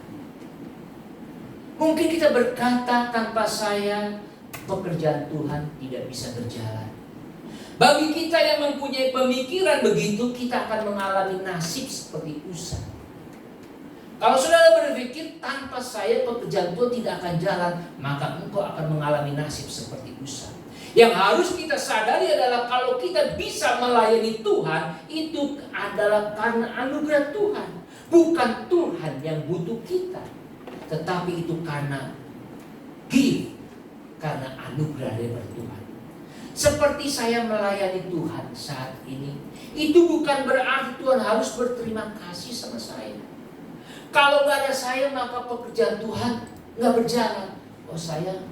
Mungkin kita berkata, tanpa saya pekerjaan Tuhan tidak bisa berjalan. Bagi kita yang mempunyai pemikiran begitu, kita akan mengalami nasib seperti Usa. Kalau saudara berpikir tanpa saya pekerjaan Tuhan tidak akan jalan, maka engkau akan mengalami nasib seperti Usa. Yang harus kita sadari adalah kalau kita bisa melayani Tuhan, itu adalah karena anugerah Tuhan. Bukan Tuhan yang butuh kita, tetapi itu karena gift, karena anugerah dari Tuhan. Seperti saya melayani Tuhan saat ini, itu bukan berarti Tuhan harus berterima kasih sama saya. Kalau nggak ada saya, maka pekerjaan Tuhan nggak berjalan. Oh, saya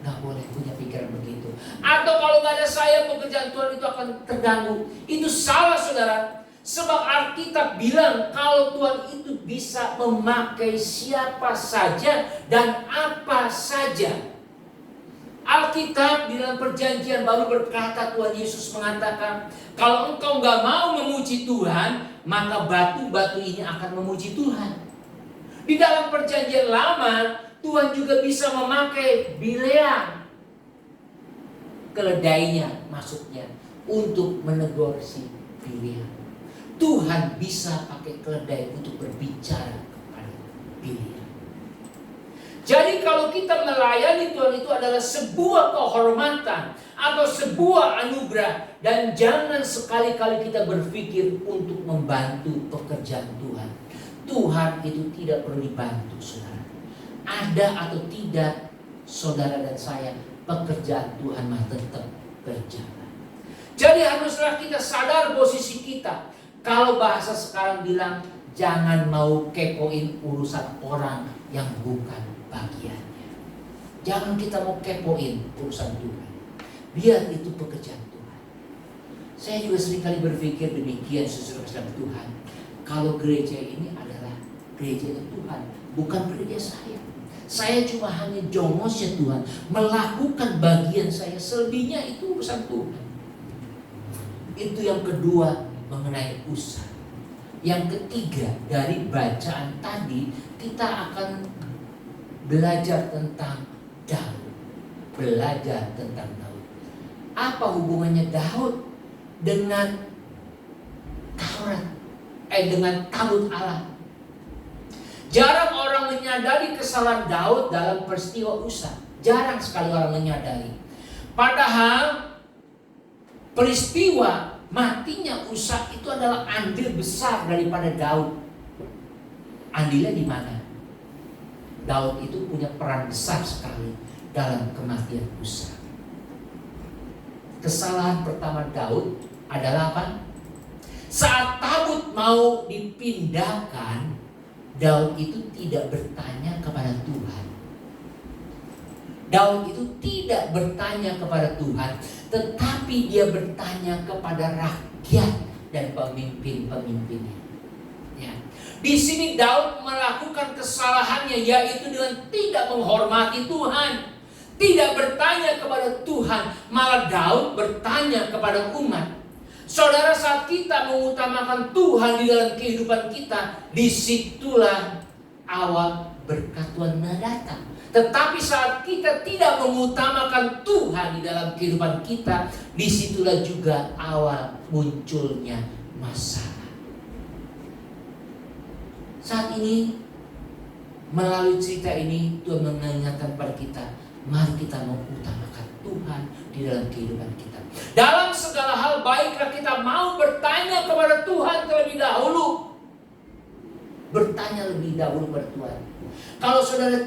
nggak boleh punya pikiran begitu. Atau kalau nggak ada saya, pekerjaan Tuhan itu akan terganggu. Itu salah, saudara. Sebab Alkitab bilang kalau Tuhan itu bisa memakai siapa saja dan apa saja. Alkitab di dalam perjanjian baru berkata, Tuhan Yesus mengatakan, kalau engkau nggak mau memuji Tuhan, maka batu-batu ini akan memuji Tuhan. Di dalam perjanjian lama, Tuhan juga bisa memakai Bileam, keledainya maksudnya, untuk menegur si Bileam. Tuhan bisa pakai keledai untuk berbicara kepada Bileam. Jadi kalau kita melayani Tuhan itu adalah sebuah kehormatan atau sebuah anugerah. Dan jangan sekali-kali kita berpikir untuk membantu pekerjaan Tuhan. Tuhan itu tidak perlu dibantu, saudara. Ada atau tidak saudara dan saya, pekerjaan Tuhan mah tetap berjalan. Jadi haruslah kita sadar posisi kita. Kalau bahasa sekarang bilang, jangan mau kepoin urusan orang yang bukan bagiannya. Jangan kita mau kepoin urusan Tuhan. Biar itu pekerjaan Tuhan. Saya juga seringkali berpikir demikian, saudara Tuhan. Kalau gereja ini adalah gereja Tuhan, bukan gereja saya. Saya cuma hanya jongosnya Tuhan, melakukan bagian saya. Selebihnya itu urusan Tuhan. Itu yang kedua mengenai usaha. Yang ketiga, dari bacaan tadi kita akan belajar tentang Daud. Belajar tentang Daud. Apa hubungannya Daud dengan Taurat? Dengan tabut Allah. Jarang orang menyadari kesalahan Daud dalam peristiwa Usa. Jarang sekali orang menyadari. Padahal peristiwa matinya Usa itu adalah andil besar daripada Daud. Andilnya di mana? Daud itu punya peran besar sekali dalam kematian Usa. Kesalahan pertama Daud adalah apa? Saat tabut mau dipindahkan, Daud itu tidak bertanya kepada Tuhan. Daud itu tidak bertanya kepada Tuhan, tetapi dia bertanya kepada rakyat dan pemimpin-pemimpinnya. Ya. Di sini Daud melakukan kesalahannya, yaitu dengan tidak menghormati Tuhan, tidak bertanya kepada Tuhan, malah Daud bertanya kepada umat. Saudara, saat kita mengutamakan Tuhan di dalam kehidupan kita, disitulah awal berkat Tuhan datang. Tetapi saat kita tidak mengutamakan Tuhan di dalam kehidupan kita, disitulah juga awal munculnya masalah. Saat ini, melalui cerita ini, Tuhan mengingatkan pada kita, mari kita mengutamakan Tuhan di dalam kehidupan kita. Dalam segala hal, baiklah kita mau bertanya kepada Tuhan terlebih dahulu. Bertanya lebih dahulu kepada Tuhan. Kalau saudara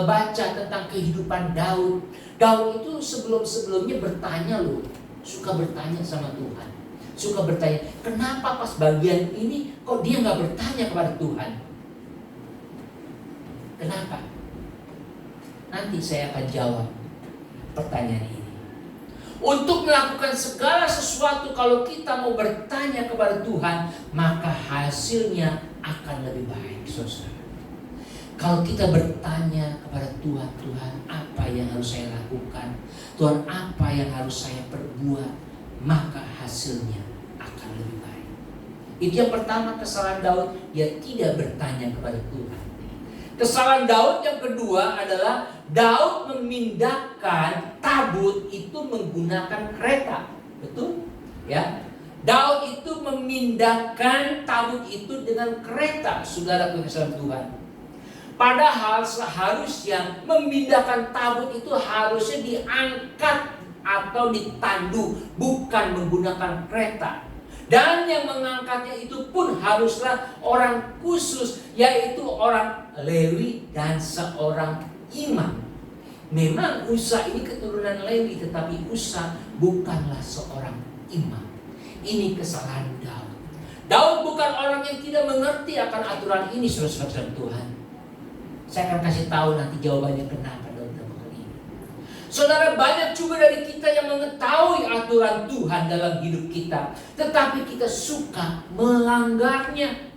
baca tentang kehidupan Daud, Daud itu sebelum-sebelumnya bertanya loh, suka bertanya sama Tuhan, suka bertanya, kenapa pas bagian ini kok dia nggak bertanya kepada Tuhan? Kenapa? Nanti saya akan jawab pertanyaan ini. Untuk melakukan segala sesuatu, kalau kita mau bertanya kepada Tuhan, maka hasilnya akan lebih baik, saudara. Kalau kita bertanya kepada Tuhan, Tuhan apa yang harus saya lakukan? Tuhan apa yang harus saya perbuat? Maka hasilnya akan lebih baik. Itu yang pertama, kesalahan Daud, dia tidak bertanya kepada Tuhan. Kesalahan Daud yang kedua adalah Daud memindahkan tabut itu menggunakan kereta. Betul? Ya. Daud itu memindahkan tabut itu dengan kereta, saudara kesalahan Tuhan. Padahal seharusnya memindahkan tabut itu harusnya diangkat atau ditandu, bukan menggunakan kereta. Dan yang mengangkatnya itu pun haruslah orang khusus, yaitu orang Lewi dan seorang imam. Memang Usa ini keturunan Lewi, tetapi Usa bukanlah seorang imam. Ini kesalahan Daud. Daud bukan orang yang tidak mengerti akan aturan ini, saudara-saudara Tuhan. Saya akan kasih tahu nanti jawabannya kenapa Daud melakukan ini. Saudara, banyak juga dari kita yang mengetahui aturan Tuhan dalam hidup kita, tetapi kita suka melanggarnya.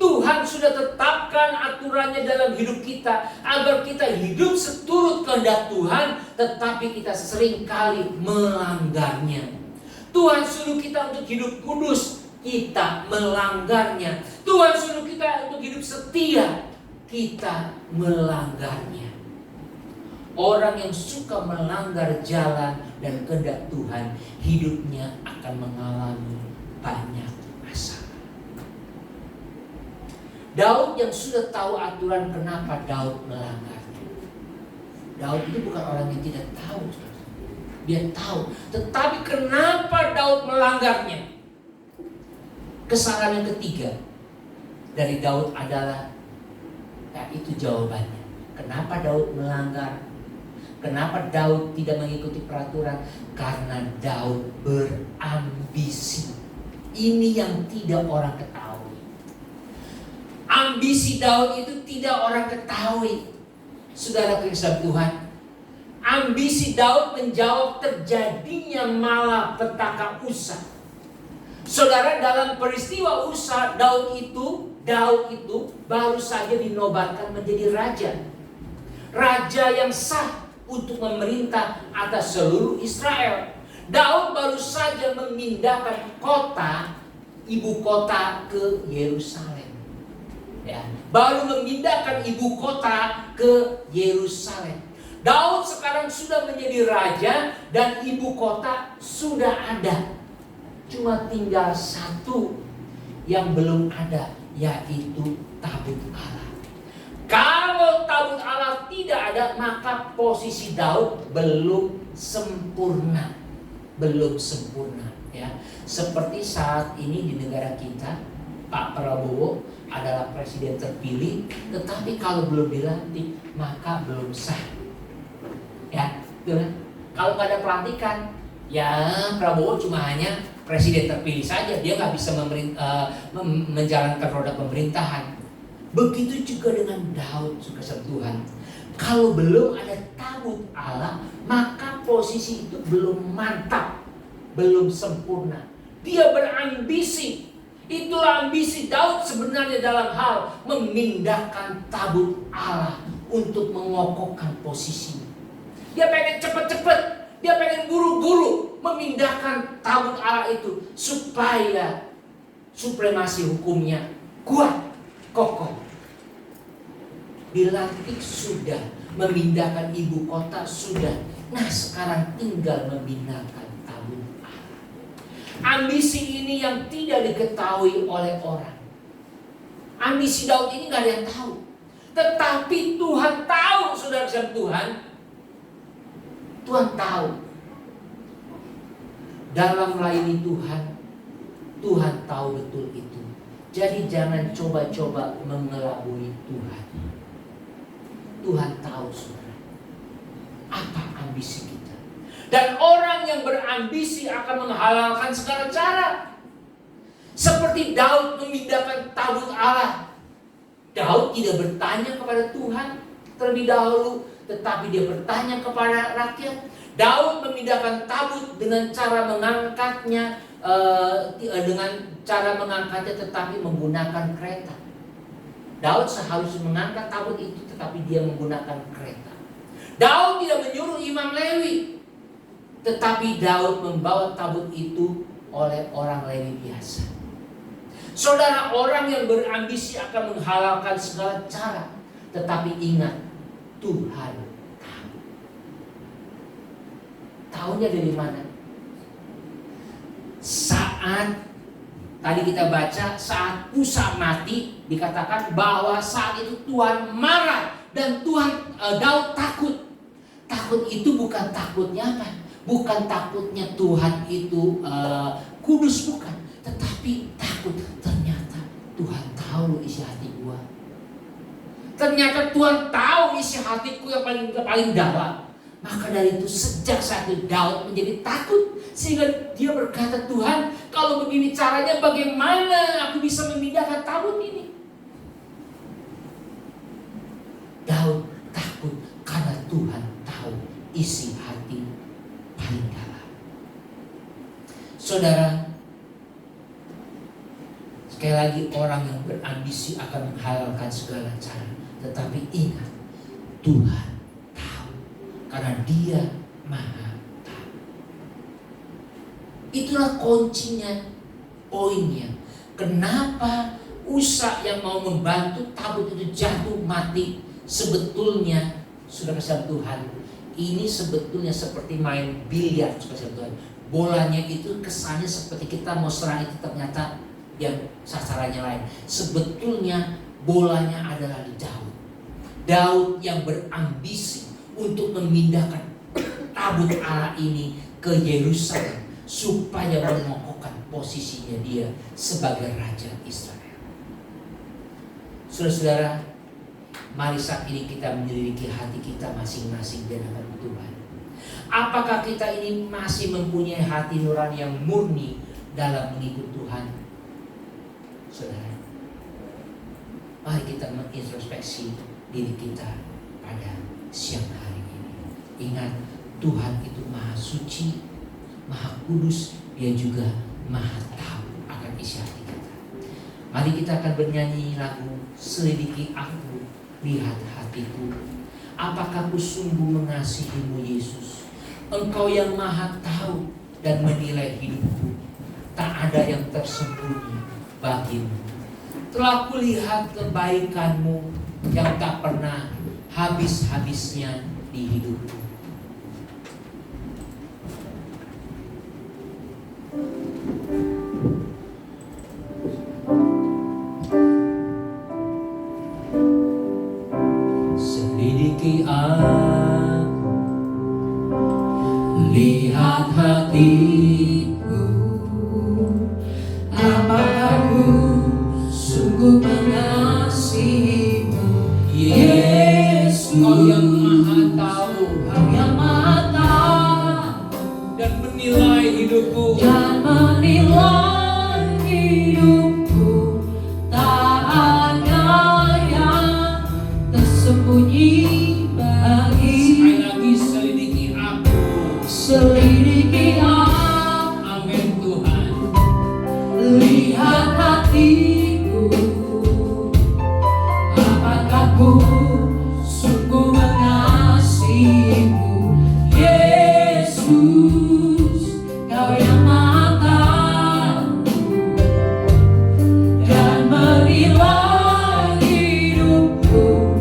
Tuhan sudah tetapkan aturannya dalam hidup kita agar kita hidup seturut kehendak Tuhan, tetapi kita seringkali melanggarnya. Tuhan suruh kita untuk hidup kudus, kita melanggarnya. Tuhan suruh kita untuk hidup setia, kita melanggarnya. Orang yang suka melanggar jalan dan kehendak Tuhan, hidupnya akan mengalami banyak masalah. Daud yang sudah tahu aturan, kenapa Daud melanggar? Daud itu bukan orang yang tidak tahu. Dia tahu, tetapi kenapa Daud melanggarnya? Kesalahan yang ketiga dari Daud adalah, nah itu jawabannya. Kenapa Daud melanggar? Kenapa Daud tidak mengikuti peraturan? Karena Daud berambisi. Ini yang tidak orang ketahui. Ambisi Daud itu tidak orang ketahui. Saudara Kristus Tuhan, ambisi Daud menjawab terjadinya malapetaka Usa. Saudara, dalam peristiwa Usa, Daud itu baru saja dinobatkan menjadi raja. Raja yang sah untuk memerintah atas seluruh Israel. Daud baru saja memindahkan ibu kota ke Yerusalem. Ya, baru memindahkan ibu kota ke Yerusalem. Daud sekarang sudah menjadi raja dan ibu kota sudah ada. Cuma tinggal satu yang belum ada, yaitu tabut Allah. Kalau tabut Allah tidak ada, maka posisi Daud belum sempurna. Belum sempurna, ya. Seperti saat ini di negara kita, Pak Prabowo adalah presiden terpilih, tetapi kalau belum dilantik, maka belum sah. Ya, betul. Kalau nggak ada pelantikan, ya Prabowo cuma hanya presiden terpilih saja, dia nggak bisa menjalankan roda pemerintahan. Begitu juga dengan Daud, saudara Tuhan. Kalau belum ada tabut Allah, maka posisi itu belum mantap, belum sempurna. Dia berambisi. Itulah ambisi Daud sebenarnya dalam hal memindahkan tabut Allah untuk mengokohkan posisinya. Dia pengen cepat-cepat, dia pengen buru-buru memindahkan tabut Allah itu supaya supremasi hukumnya kuat, kokoh. dilantik sudah, memindahkan ibu kota sudah. Nah sekarang tinggal memindahkan tabut Allah. Ambisi ini yang tidak diketahui oleh orang. Ambisi Daud ini gak ada yang tahu. Tetapi Tuhan tahu, saudara-saudara Tuhan. Tuhan tahu. Dalam melayani Tuhan, Tuhan tahu betul itu. Jadi jangan coba-coba mengelabui Tuhan. Tuhan tahu, saudara, apa ambisi kita. Dan orang yang berambisi akan menghalalkan segala cara. Seperti Daud memindahkan tabut Allah. Daud tidak bertanya kepada Tuhan terlebih dahulu, tetapi dia bertanya kepada rakyat. Daud memindahkan tabut dengan cara mengangkatnya, tetapi menggunakan kereta. Daud seharusnya mengangkat tabut itu, tetapi dia menggunakan kereta. Daud tidak menyuruh Imam Lewi, tetapi Daud membawa tabut itu oleh orang Lewi biasa. Saudara, orang yang berambisi akan menghalalkan segala cara, tetapi ingat, Tuhan tahu. Tahunya dari mana? Saat tadi kita baca, saat Usa mati, dikatakan bahwa saat itu Tuhan marah dan Daud takut. Takut itu bukan takutnya apa? Bukan takutnya Tuhan itu kudus, bukan. Tetapi takut, ternyata Tuhan tahu isi hati gua. Ternyata Tuhan tahu isi hatiku yang paling dalam. Maka dari itu sejak saat itu Daud menjadi takut. Sehingga dia berkata, Tuhan, kalau begini caranya bagaimana aku bisa memindahkan tabut ini? Daud takut karena Tuhan tahu isi hati paling dalam. Saudara, sekali lagi, orang yang berambisi akan menghalalkan segala cara. Tetapi ingat, Tuhan tahu, karena Dia Maha Tahu. Itulah kuncinya, poinnya. Kenapa Usa yang mau membantu tabut itu jatuh mati? Sebetulnya, saudara-saudara Tuhan, ini sebetulnya seperti main biliar, saudara-saudara Tuhan. Bolanya itu kesannya seperti kita mau serang, itu ternyata yang sasarannya lain. Sebetulnya bolanya adalah di Daud. Daud yang berambisi untuk memindahkan tabut Allah ini ke Yerusalem supaya mengokohkan posisinya dia sebagai Raja Israel. Saudara-saudara, mari saat ini kita menyelidiki hati kita masing-masing di hadapan Tuhan. Apakah kita ini masih mempunyai hati nurani yang murni dalam mengikut Tuhan? Saudara, mari kita mengintrospeksi diri kita pada siang hari ini. Ingat, Tuhan itu Maha Suci, Maha Kudus, Dia juga Maha Tahu akan isi hati kita. Mari kita akan bernyanyi lagu Selidiki Aku, Lihat Hatiku. Apakah ku sungguh mengasihimu Yesus? Engkau yang Maha Tahu dan menilai hidupku. Tak ada yang tersembunyi bagimu. Telah kulihat kebaikanmu yang tak pernah habis-habisnya di hidupku. Selidiki aku, lihat hatiku. Apakah ku sungguh mengasihimu Yesus? Kau yang Maha Tahu, Kau yang Maha Tahu dan menilai hidupku, tak ada yang tersembunyi bagi. Sekali lagi, selidiki aku, selidiki aku. Amin Tuhan. Lihat hatiku, apakah ku sungguh mengasihimu Yesus? Kau yang Maha Tahu dan menilai hidupku,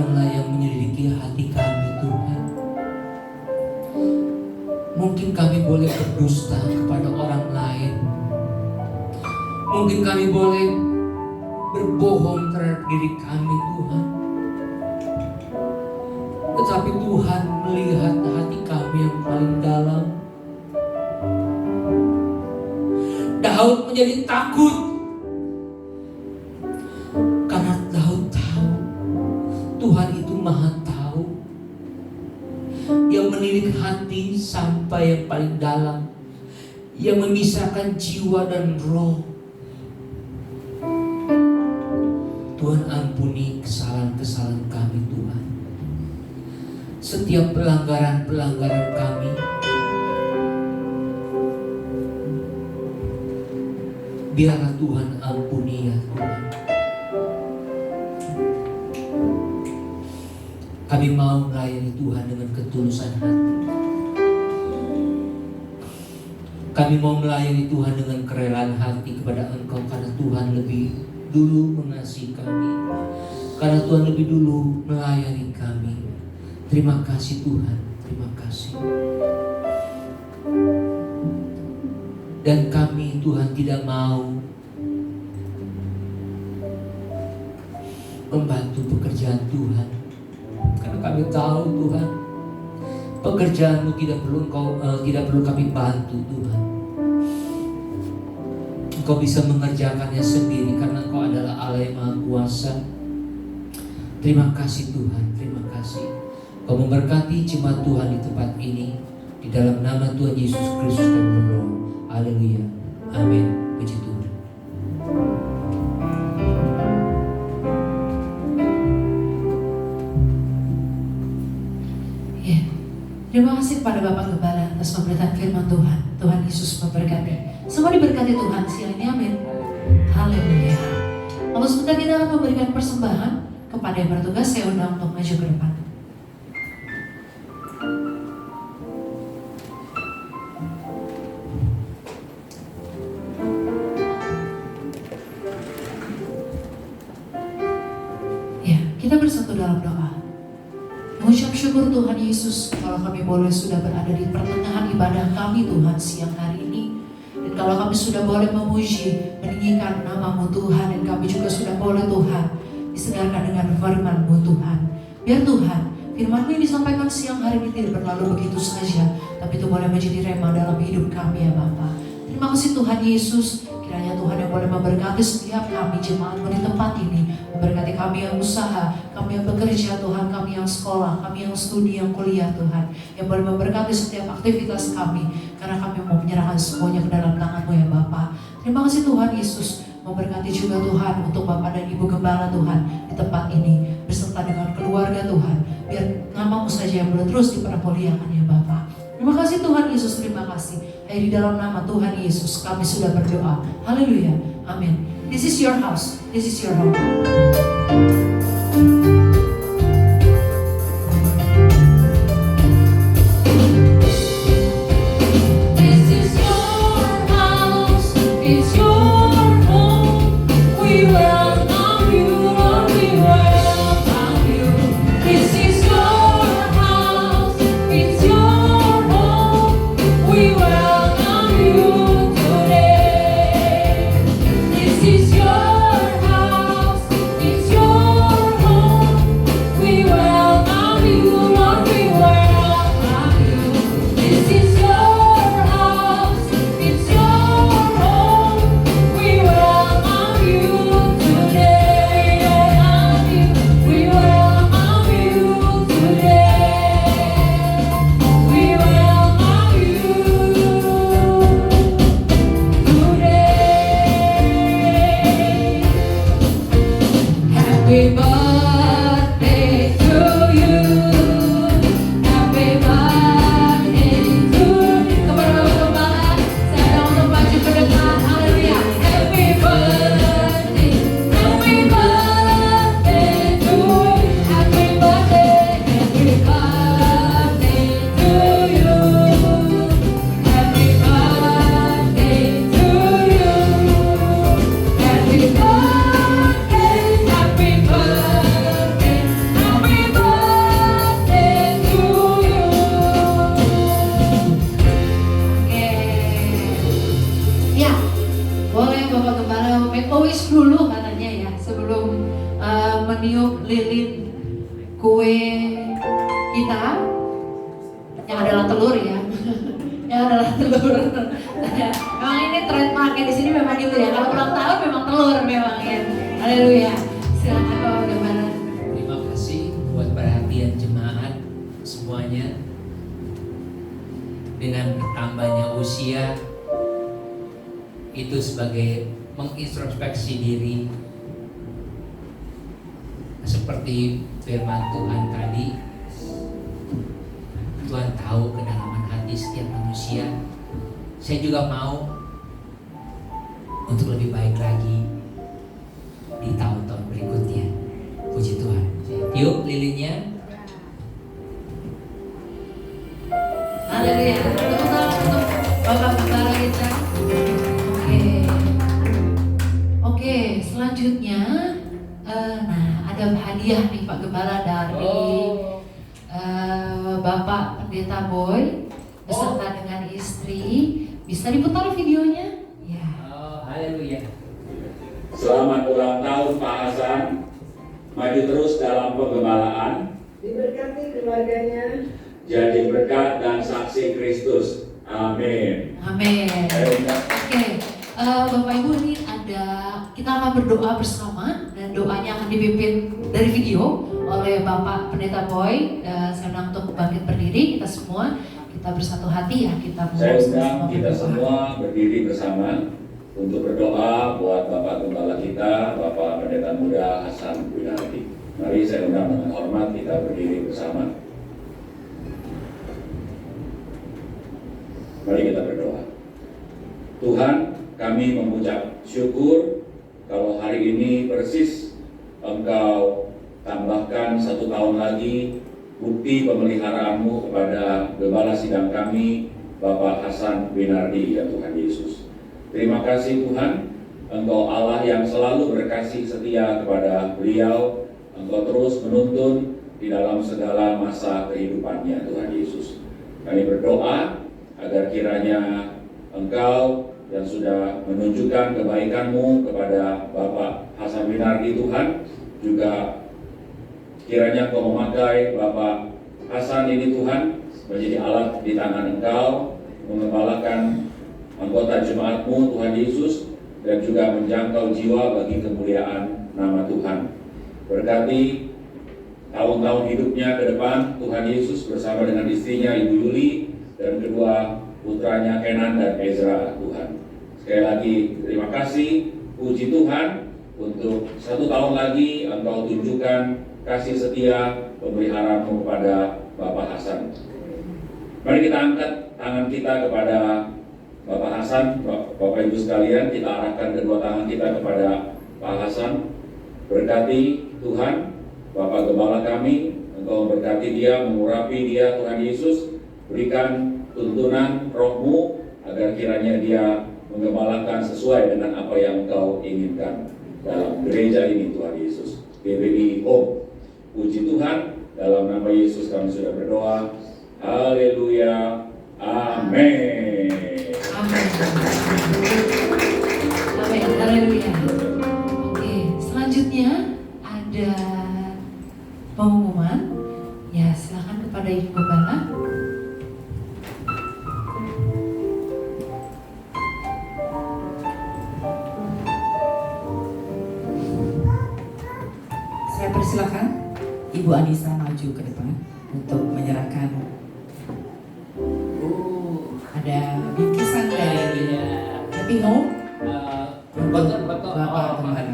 Tuhanlah yang menyelidiki hati kami Tuhan. Mungkin kami boleh berdusta kepada orang lain. Mungkin kami boleh berbohong terhadap diri kami Tuhan. Tetapi Tuhan melihat hati kami yang paling dalam. Daud menjadi takut karena Daud tahu Tuhan itu Maha Tahu, yang menilik hati sampai yang paling dalam, yang memisahkan jiwa dan roh. Tuhan, ampuni kesalahan-kesalahan kami Tuhan. Setiap pelanggaran-pelanggaran kami, biarlah Tuhan ampuni ya Tuhan. Kami mau melayani Tuhan dengan ketulusan hati. Kami mau melayani Tuhan dengan kerelaan hati kepada Engkau, karena Tuhan lebih dulu mengasihi kami, karena Tuhan lebih dulu melayani kami. Terima kasih Tuhan, terima kasih. Dan kami Tuhan tidak mau membantu pekerjaan Tuhan, karena kami tahu Tuhan, pekerjaan-Mu tidak perlu kami bantu Tuhan. Engkau bisa mengerjakannya sendiri karena Engkau adalah Allah yang Maha Kuasa. Terima kasih Tuhan, terima kasih. Kau memberkati jemaat Tuhan di tempat ini, di dalam nama Tuhan Yesus Kristus kami berdoa. Haleluya, amin. Puji Tuhan. Ya, terima kasih kepada Bapak Gembala atas pemberitaan firman Tuhan. Tuhan Yesus memberkati. Semua diberkati Tuhan siang ini, amin. Haleluya. Lalu sebentar kita akan memberikan persembahan kepada yang bertugas. Saya undang untuk maju ke depan. Ya, kita bersatu dalam doa. Mengucap syukur Tuhan Yesus, kalau kami boleh sudah berada di pertengahan ibadah kami Tuhan siang hari ini. Dan kalau kami sudah boleh memuji, meninggikan nama-Mu Tuhan, dan kami juga sudah boleh Tuhan disegarkan dengan firman-Mu Tuhan. Biar Tuhan, firman-Mu yang disampaikan siang hari ini tidak berlalu begitu saja, tapi itu boleh menjadi rema dalam hidup kami ya Bapa. Terima kasih Tuhan Yesus, kiranya Tuhan yang boleh memberkati setiap kami jemaat-Mu di tempat ini, memberkati kami yang usaha, kami yang bekerja Tuhan, kami yang sekolah, kami yang studi, yang kuliah Tuhan, yang boleh memberkati setiap aktivitas kami, karena kami mau menyerahkan semuanya ke dalam tangan-Mu ya Bapa. Terima kasih Tuhan Yesus, memberkati juga Tuhan untuk Bapak dan Ibu Gembala Tuhan di tempat ini, beserta dengan keluarga Tuhan, biar nama-Mu saja yang boleh terus dipermuliakan ya Bapa. Terima kasih Tuhan Yesus, terima kasih. Di dalam nama Tuhan Yesus kami sudah berdoa. Haleluya, amin. This is your house, this is your home. This is your house, it's your home. We welcome you, Lord, we welcome you. This is your house, it's your home. We welcome you today. This is your house, it's your home. kita yang adalah telur ya. Yang adalah telur. Memang ini trademarknya di sini memang gitu ya. Kalau ulang tahun memang telur memang ya. Haleluya. Silakan Bapak Gembala. Terima kasih buat perhatian jemaat semuanya. Dengan bertambahnya usia itu sebagai mengintrospeksi diri, seperti firman Tuhan tadi. Tuhan tahu kedalaman hati setiap manusia. Saya juga mau untuk lebih baik lagi di tahun-tahun berikutnya. Puji Tuhan. Yuk lilinnya. Haleluya. Tepuk tangan untuk Bapak Gembala kita. Oke, selanjutnya ada hadiah nih Pak Gembala dari Bapak Pendeta Boy beserta dengan istri. Bisa diputar videonya? Ya. Haleluya. Selamat ulang tahun Pak Hasan. Maju terus dalam penggembalaan. Diberkati keluarganya. Jadi berkat dan saksi Kristus. Amin. Amin. Oke, Bapak Ibu ini kita akan berdoa bersama dan doanya akan dipimpin dari video oleh Bapak Pendeta Boy. Saya undang untuk bangkit berdiri, kita bersatu hati ya, Saya undang kita semua berdiri bersama untuk berdoa buat Bapak Gembala kita, Bapak Pendeta Muda Hasan Winardi. Mari saya undang dengan hormat kita berdiri bersama. Mari kita berdoa. Tuhan, kami mengucap syukur kalau hari ini persis Engkau tambahkan 1 tahun lagi bukti pemeliharaanmu kepada Gembala sidang kami, Bapak Hasan Winardi, ya Tuhan Yesus. Terima kasih Tuhan, Engkau Allah yang selalu berkasih setia kepada beliau. Engkau terus menuntun di dalam segala masa kehidupannya, Tuhan Yesus. Kami berdoa agar kiranya Engkau yang sudah menunjukkan kebaikan-Mu kepada Bapak Hasan Winardi Tuhan, juga kiranya Engkau memakai Bapak Hasan ini Tuhan menjadi alat di tangan Engkau, mengembalakan anggota jemaat-Mu Tuhan Yesus, dan juga menjangkau jiwa bagi kemuliaan nama Tuhan. Berkati tahun-tahun hidupnya ke depan Tuhan Yesus bersama dengan istrinya Ibu Yuli dan kedua putranya Kenan dan Ezra Tuhan. Sekali lagi terima kasih, puji Tuhan untuk 1 tahun lagi Engkau tunjukkan kasih setia pemeliharaanmu kepada Bapak Hasan. Mari kita angkat tangan kita kepada Bapak Hasan, Bapak Ibu sekalian, kita arahkan kedua tangan kita kepada Pak Hasan. Berkati Tuhan, Bapak Gembala kami, Engkau berkati dia, mengurapi dia Tuhan Yesus, berikan tuntunan Roh-Mu agar kiranya dia menggembalakan sesuai dengan apa yang Engkau inginkan dalam gereja ini Tuhan Yesus. GBI Home. Puji Tuhan, dalam nama Yesus kami sudah berdoa. Haleluya. Amin. Amin. Amin. Haleluya. Oke, selanjutnya ada pengumuman. Ya, silakan kepada Ibu Gembala. Saya persilakan Ibu Anissa maju ke depan untuk menyerahkan ada bingkisan dari Happy Home. Betul. Bapak Gembala.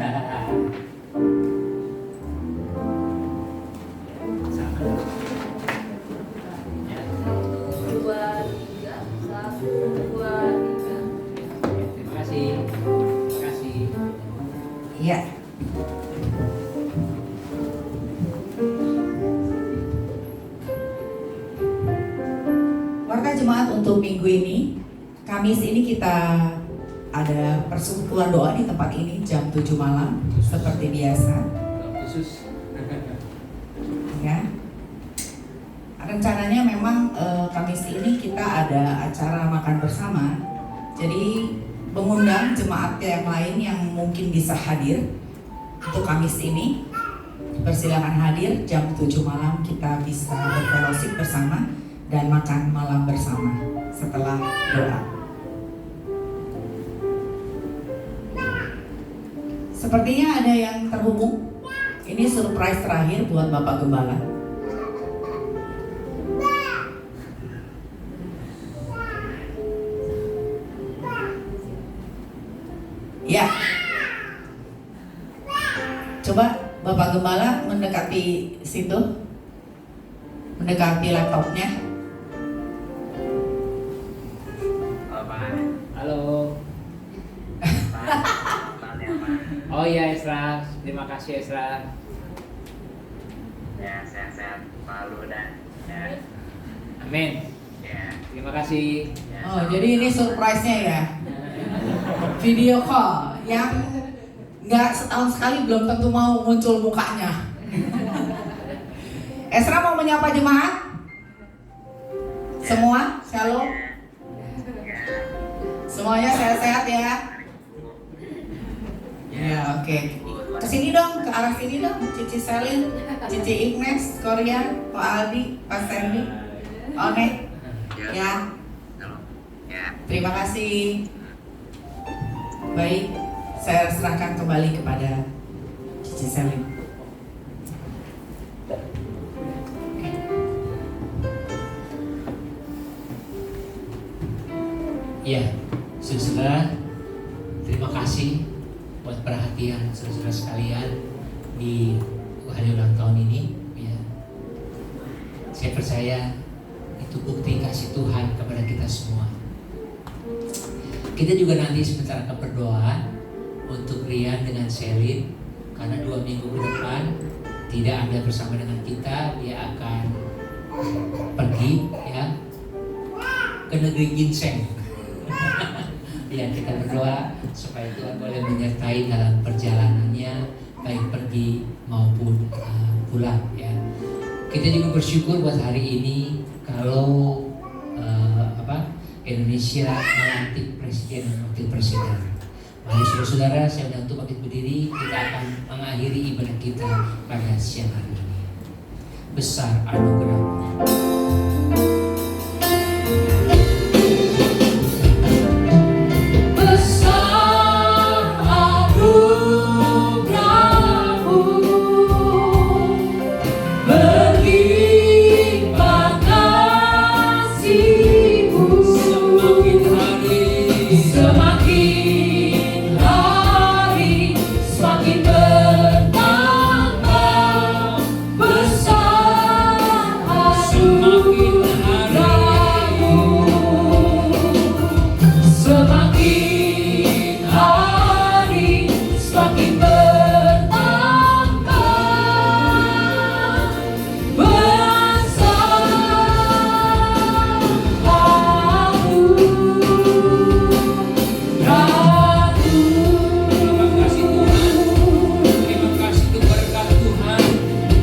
Terima kasih. Iya. Warga jemaat untuk minggu ini, Kamis ini kita ada persekutuan doa di tempat ini jam 7 malam seperti biasa. Khusus. Ya. Rencananya memang Kamis ini kita ada acara makan bersama. Jadi mengundang jemaat yang lain yang mungkin bisa hadir untuk Kamis ini. Persilakan hadir jam 7 malam, kita bisa berfellowship bersama dan makan malam bersama setelah doa. Sepertinya ada yang terhubung. Ini surprise terakhir buat Bapak Gembala. Ya. Coba Bapak Gembala mendekati situ. Mendekati laptopnya. Halo Pak. Halo. Pak. Oh iya Esra, terima kasih Esra. Ya, sehat-sehat Palu dan ya. Amin. Ya. Terima kasih. Ya, Oh, jadi ini surprise-nya ya. Video call yang nggak setahun sekali belum tentu mau muncul mukanya. Esra mau menyapa jemaat? Semua, shalom. Semuanya sehat-sehat ya. Ya, oke. Kesini dong, ke arah sini dong. Cici Selin, Cici Ignes, Korea, Pak Aldi, Pak Sandy. Oke. Ya. Ya. Terima kasih. Baik, saya serahkan kembali kepada Cici Selin. Ya, saudara, terima kasih buat perhatian saudara sekalian di hari ulang tahun ini. Ya, saya percaya itu bukti kasih Tuhan kepada kita semua. Kita juga nanti sebentar akan berdoa untuk Rian dengan Selin, karena 2 minggu ke depan tidak ada bersama dengan kita. Dia akan pergi ya ke negeri ginseng. Ya, kita berdoa supaya Tuhan boleh menyertai dalam perjalanannya, baik pergi maupun pulang ya. Kita juga bersyukur buat hari ini kalau Indonesia melantik presiden dan wakil presiden. Mari saudara-saudara, saya undang untuk bangkit berdiri. Kita akan mengakhiri ibadah kita pada siang hari ini. Besar anugerah-Mu. Besar anugerah-Mu, berlimpah kasih-Mu, semakin hari semakin bertambah. Besar anugerah-Mu, semakin hari semakin bertambah. Besar Terima kasih Tuhan. Terima kasih untuk berkat Tuhan,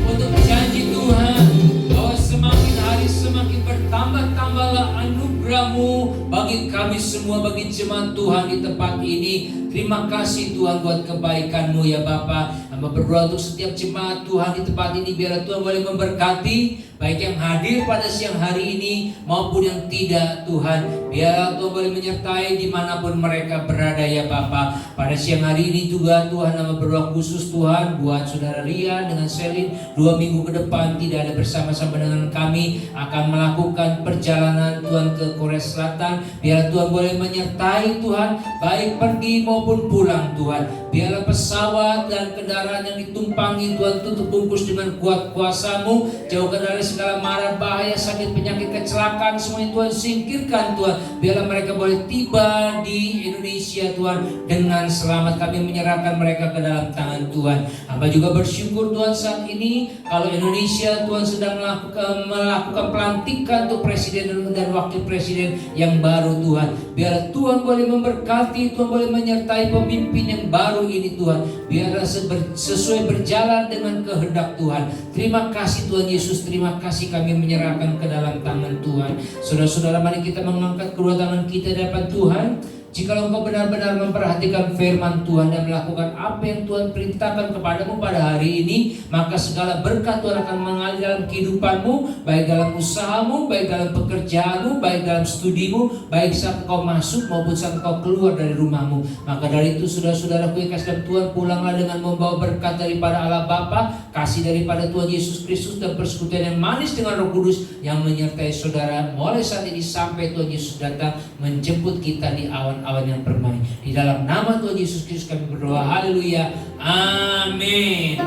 untuk janji Tuhan bahwa semakin hari semakin bertambah-tambahlah anugerah-Mu bagi kami semua, bagi jemaat Tuhan di tempat ini. Terima kasih Tuhan buat kebaikan-Mu ya Bapa. Hamba berdoa untuk setiap jemaat Tuhan di tempat ini, biar Tuhan boleh memberkati baik yang hadir pada siang hari ini maupun yang tidak Tuhan. Biar Tuhan boleh menyertai dimanapun mereka berada ya Bapa. Pada siang hari ini juga Tuhan, hamba berdoa khusus Tuhan buat saudara Rian dengan Selin. 2 minggu ke depan tidak ada bersama-sama dengan kami, akan melakukan perjalanan Tuhan ke Korea Selatan. Biar Tuhan boleh menyertai Tuhan, baik pergi maupun pulang Tuhan. Biarlah pesawat dan kendaraan yang ditumpangi Tuhan tutup bungkus dengan kuat kuasa-Mu. Jauhkan dari segala mara bahaya, sakit, penyakit, kecelakaan, semuanya Tuhan singkirkan Tuhan. Biarlah mereka boleh tiba di Indonesia Tuhan dengan selamat. Kami menyerahkan mereka ke dalam tangan Tuhan. Hamba juga bersyukur Tuhan saat ini kalau Indonesia Tuhan sedang melakukan pelantikan untuk presiden dan wakil presiden yang baru Tuhan. Biarlah Tuhan boleh memberkati, Tuhan boleh menyertai pemimpin yang baru ini Tuhan. Biarlah sesuai berjalan dengan kehendak Tuhan. Terima kasih Tuhan Yesus, terima kasih kami menyerahkan ke dalam tangan Tuhan. Saudara-saudara, mari kita mengangkat kedua tangan kita di hadapan Tuhan. Jikalau engkau benar-benar memperhatikan firman Tuhan dan melakukan apa yang Tuhan perintahkan kepadamu pada hari ini, maka segala berkat Tuhan akan mengalir dalam kehidupanmu, baik dalam usahamu, baik dalam pekerjaanmu, baik dalam studimu, baik saat engkau masuk maupun saat engkau keluar dari rumahmu. Maka dari itu saudara-saudaraku yang kasih dalam Tuhan, pulanglah dengan membawa berkat daripada Allah Bapa, kasih daripada Tuhan Yesus Kristus, dan persekutuan yang manis dengan Roh Kudus yang menyertai saudara mulai saat ini sampai Tuhan Yesus datang menjemput kita di awan-awan yang permai. Di dalam nama Tuhan Yesus Kristus kami berdoa. Haleluya. Amin.